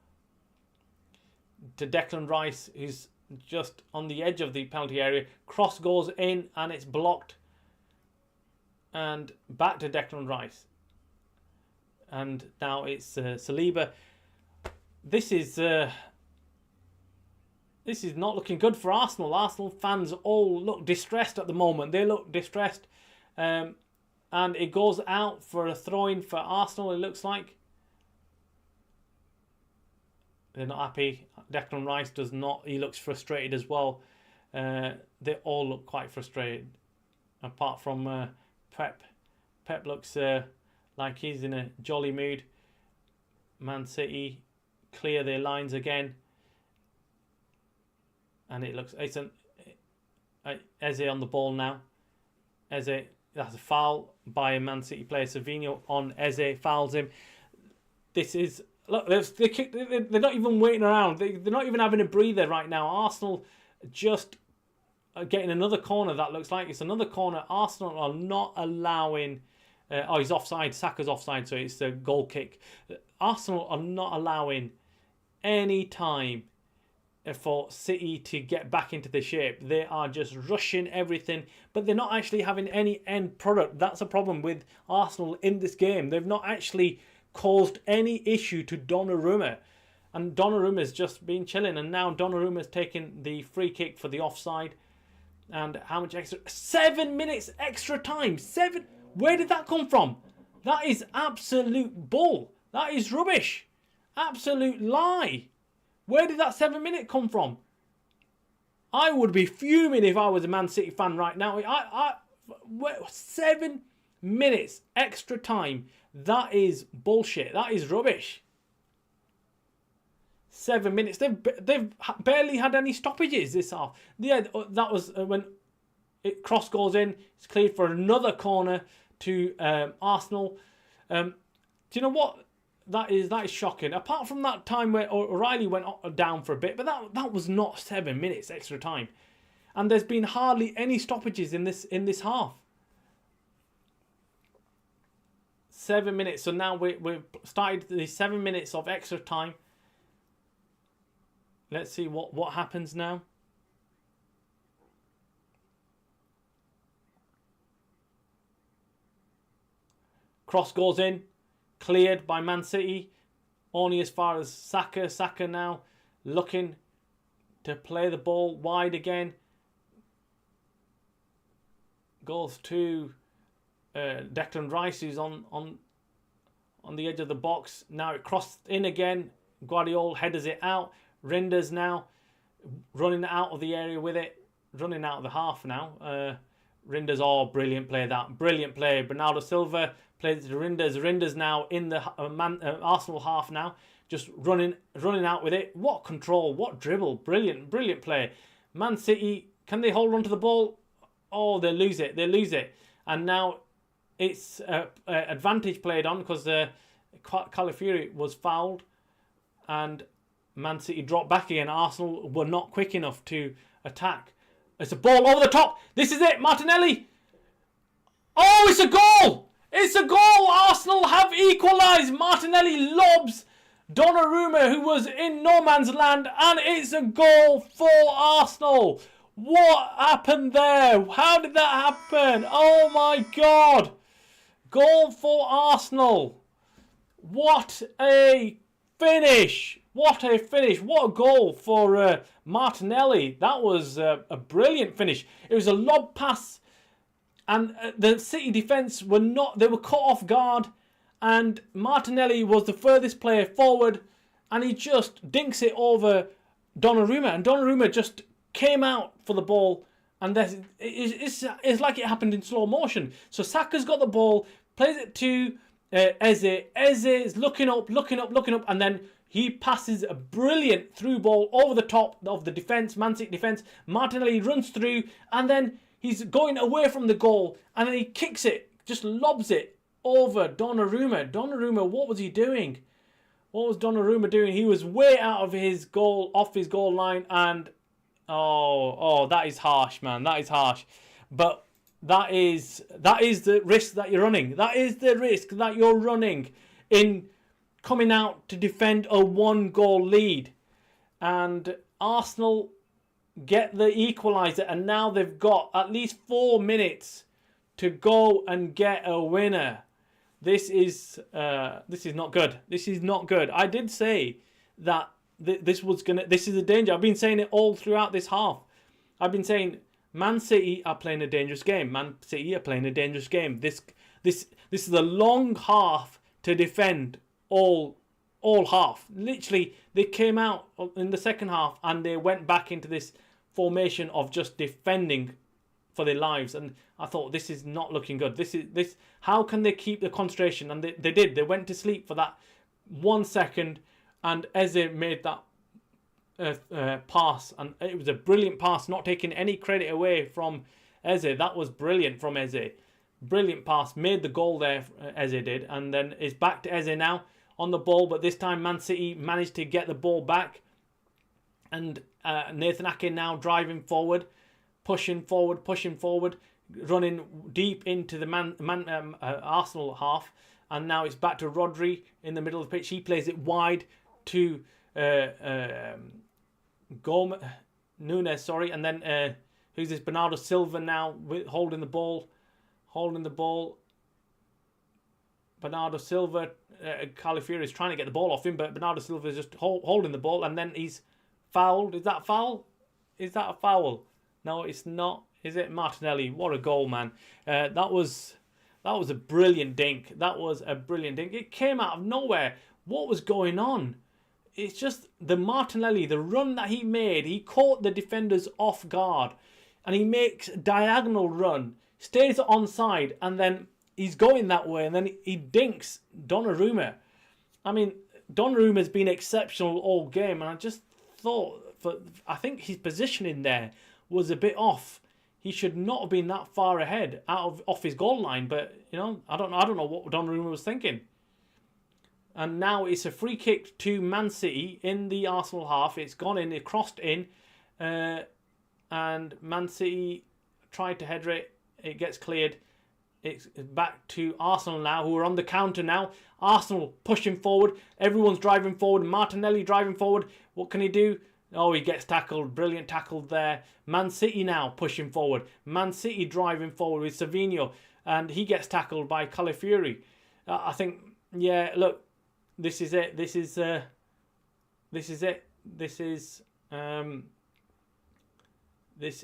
to Declan Rice, who's just on the edge of the penalty area. Cross goes in, and it's blocked. And back to Declan Rice. And now it's Saliba. This is not looking good for Arsenal. Arsenal fans all look distressed at the moment. They look distressed. And it goes out for a throw-in for Arsenal, it looks like. They're not happy. Declan Rice does not. He looks frustrated as well. They all look quite frustrated. Apart from Pep. Pep looks like he's in a jolly mood. Man City clear their lines again. And it looks... Eze on the ball now. Eze, that's a foul by a Man City player. Savinho on Eze, fouls him. This is... Look, they're not even waiting around. They're not even having a breather right now. Arsenal just getting another corner, that looks like. It's another corner. Arsenal are not allowing... he's offside. Saka's offside, so it's a goal kick. Arsenal are not allowing any time for City to get back into the shape. They are just rushing everything, but they're not actually having any end product. That's a problem with Arsenal in this game. They've not actually caused any issue to Donnarumma, and Donnarumma's just been chilling, and now Donnarumma's taking the free kick for the offside. And how much extra? 7 minutes extra time. 7. Where did that come from? That is absolute bull. That is rubbish. Absolute lie. Where did that 7 minute come from? I would be fuming if I was a Man City fan right now. 7 minutes extra time. That is bullshit. That is rubbish. 7 minutes. They've barely had any stoppages this half. Yeah, that was when cross goes in. It's cleared for another corner to Arsenal. Do you know what? That is shocking. Apart from that time where O'Reilly went down for a bit, but that was not 7 minutes extra time. And there's been hardly any stoppages in this half. 7 minutes. So now we've started the 7 minutes of extra time. Let's see what happens now. Cross goes in. Cleared by Man City. Only as far as Saka. Saka now looking to play the ball wide again. Goes to Declan Rice, who's on the edge of the box. Now it crossed in again. Guardiola headers it out. Renders now running out of the area with it. Running out of the half now. Renders, brilliant play that. Brilliant play. Bernardo Silva plays to Renders. Renders now in the Arsenal half now. Just running out with it. What control. What dribble. Brilliant play. Man City, can they hold on to the ball? Oh, they lose it. And now it's advantage played on because Calafiori was fouled. And Man City dropped back again. Arsenal were not quick enough to attack. It's a ball over the top. This is it. Martinelli. Oh, it's a goal. It's a goal. Arsenal have equalised. Martinelli lobs Donnarumma, who was in no man's land, and it's a goal for Arsenal. What happened there? How did that happen? Oh my God. Goal for Arsenal. What a finish. What a finish. What a goal for Martinelli. That was a brilliant finish. It was a lob pass, and the City defence were not, they were caught off guard, and Martinelli was the furthest player forward, and he just dinks it over Donnarumma, and Donnarumma just came out for the ball, and it's like it happened in slow motion. So Saka's got the ball, plays it to Eze. Eze is looking up, and then he passes a brilliant through ball over the top of the defence, Man City defence. Martinelli runs through, and then he's going away from the goal, and then he kicks it, just lobs it over Donnarumma. Donnarumma, what was he doing? What was Donnarumma doing? He was way out of his goal, off his goal line, and oh, that is harsh, man. That is harsh. But that is the risk that you're running. That is the risk that you're running in coming out to defend a 1-goal lead. And Arsenal get the equaliser, and now they've got at least 4 minutes to go and get a winner. This is not good. This is not good. I did say that this is a danger. I've been saying it all throughout this half. I've been saying Man City are playing a dangerous game. Man City are playing a dangerous game. This is a long half to defend all half. Literally, they came out in the second half and they went back into this formation of just defending for their lives, and I thought, this is not looking good. This how can they keep the concentration? And they did. They went to sleep for that 1 second, and Eze made that pass, and it was a brilliant pass, not taking any credit away from Eze. That was brilliant from Eze. Brilliant pass, made the goal there, Eze did, and then it's back to Eze now on the ball, but this time Man City managed to get the ball back, and Nathan Ake now driving forward, pushing forward, running deep into the Arsenal half, and now it's back to Rodri in the middle of the pitch. He plays it wide to Nunes, and then who's this? Bernardo Silva now holding the ball. Bernardo Silva, Calafiori is trying to get the ball off him, but Bernardo Silva is just holding the ball, and then he's fouled. Is that foul? Is that a foul? No, it's not. Is it? Martinelli? What a goal, man! That was a brilliant dink. That was a brilliant dink. It came out of nowhere. What was going on? It's just the Martinelli, the run that he made. He caught the defenders off guard, and he makes a diagonal run, stays onside, and then he's going that way, and then he dinks Donnarumma. I mean, Donnarumma's been exceptional all game, and I just thought, I think his positioning there was a bit off. He should not have been that far ahead off his goal line, but I don't know what Donnarumma was thinking. And now it's a free kick to Man City in the Arsenal half. It's gone in, it crossed in, and Man City tried to header it. It gets cleared. It's back to Arsenal now, who are on the counter now. Arsenal pushing forward. Everyone's driving forward. Martinelli driving forward. What can he do? Oh, he gets tackled. Brilliant tackle there. Man City now pushing forward. Man City driving forward with Savinho, and he gets tackled by Calafiori. I think, yeah, look, this is it. This is it. This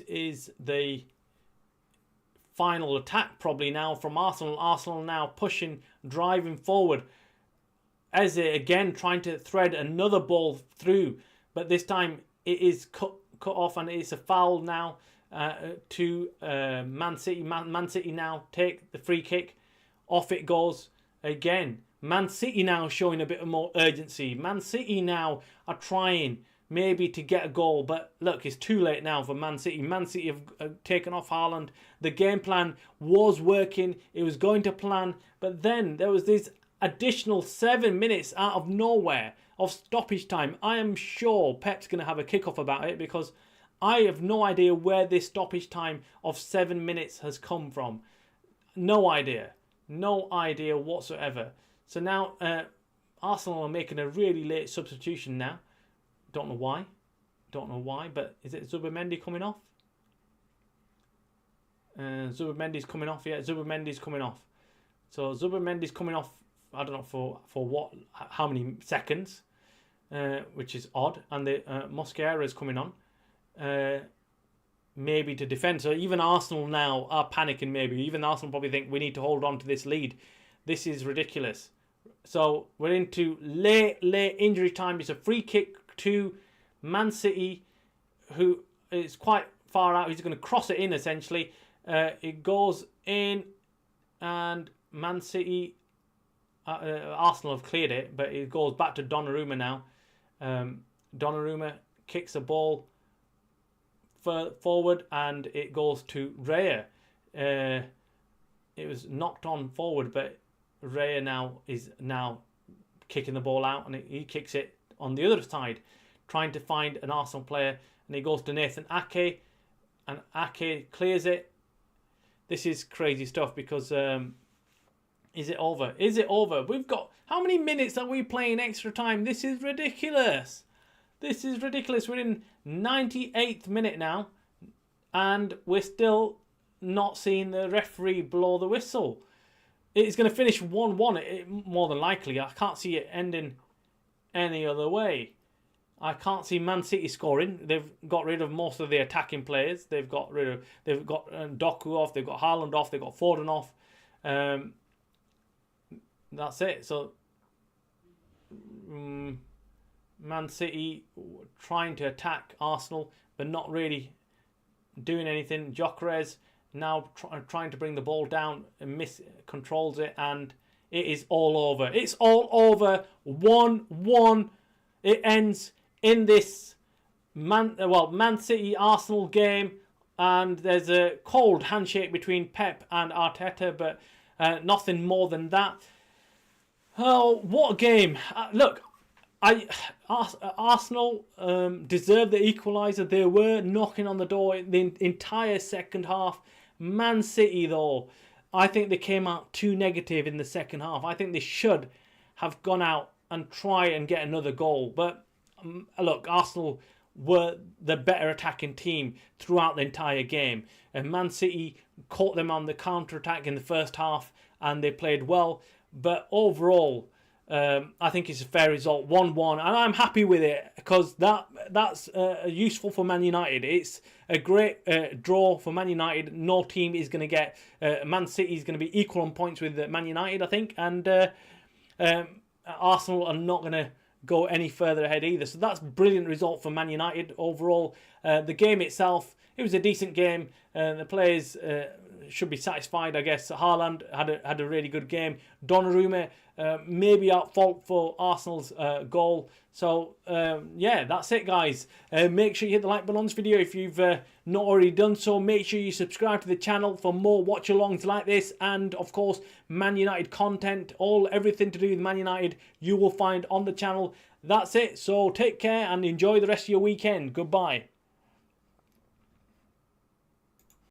is the final attack probably now from Arsenal. Arsenal now pushing, driving forward. Eze again trying to thread another ball through, but this time it is cut off, and it's a foul now to Man City. Man City now take the free kick. Off it goes again. Man City now showing a bit more urgency. Man City now are trying maybe to get a goal, but look, it's too late now for Man City. Man City have taken off Haaland. The game plan was working. It was going to plan, but then there was this additional 7 minutes out of nowhere of stoppage time. I am sure Pep's going to have a kick-off about it, because I have no idea where this stoppage time of 7 minutes has come from. No idea. No idea whatsoever. So now Arsenal are making a really late substitution now. Don't know why. Don't know why, but is it Zubimendi coming off? Zubimendi's coming off, yeah. Zubimendi's coming off. So Zubimendi's coming off, I don't know for what, how many seconds, which is odd. And the Mosquera is coming on, maybe to defend. So even Arsenal now are panicking. Maybe even Arsenal probably think we need to hold on to this lead. This is ridiculous. So we're into late injury time. It's a free kick to Man City, who is quite far out. He's going to cross it in essentially. It goes in, and Man City, Arsenal have cleared it, but it goes back to Donnarumma now. Donnarumma kicks the ball forward, and it goes to Raya. It was knocked on forward, but Raya is now kicking the ball out, and he kicks it on the other side, trying to find an Arsenal player, and he goes to Nathan Ake, and Ake clears it. This is crazy stuff, because is it over? Is it over? We've got, how many minutes are we playing extra time? This is ridiculous. This is ridiculous. We're in 98th minute now, and we're still not seeing the referee blow the whistle. It's going to finish 1-1, more than likely. I can't see it ending any other way. I can't see Man City scoring. They've got rid of most of the attacking players. They've got Doku off. They've got Haaland off. They've got Foden off. That's it. So Man City trying to attack Arsenal, but not really doing anything. Gyökeres now trying to bring the ball down and controls it, and it is all over. It's all over. 1-1. It ends in this Man City Arsenal game, and there's a cold handshake between Pep and Arteta, but nothing more than that. Oh, what a game! Look, Arsenal deserved the equaliser. They were knocking on the door the entire second half. Man City, though, I think they came out too negative in the second half. I think they should have gone out and try and get another goal. But look, Arsenal were the better attacking team throughout the entire game. And Man City caught them on the counter-attack in the first half, and they played well. But overall, I think it's a fair result, 1-1, and I'm happy with it, because that's useful for Man United. It's a great draw for Man United. No team is going to get Man City is going to be equal on points with Man United, I think, and Arsenal are not going to go any further ahead either. So that's a brilliant result for Man United overall. The game itself, it was a decent game. The players should be satisfied, I guess. Haaland had a really good game. Donnarumma maybe at fault for Arsenal's goal. So yeah, that's it, guys. Make sure you hit the like button on this video if you've not already done so. Make sure you subscribe to the channel for more watch-alongs like this, and of course Man United content. Everything to do with Man United you will find on the channel. That's it. So take care and enjoy the rest of your weekend. Goodbye.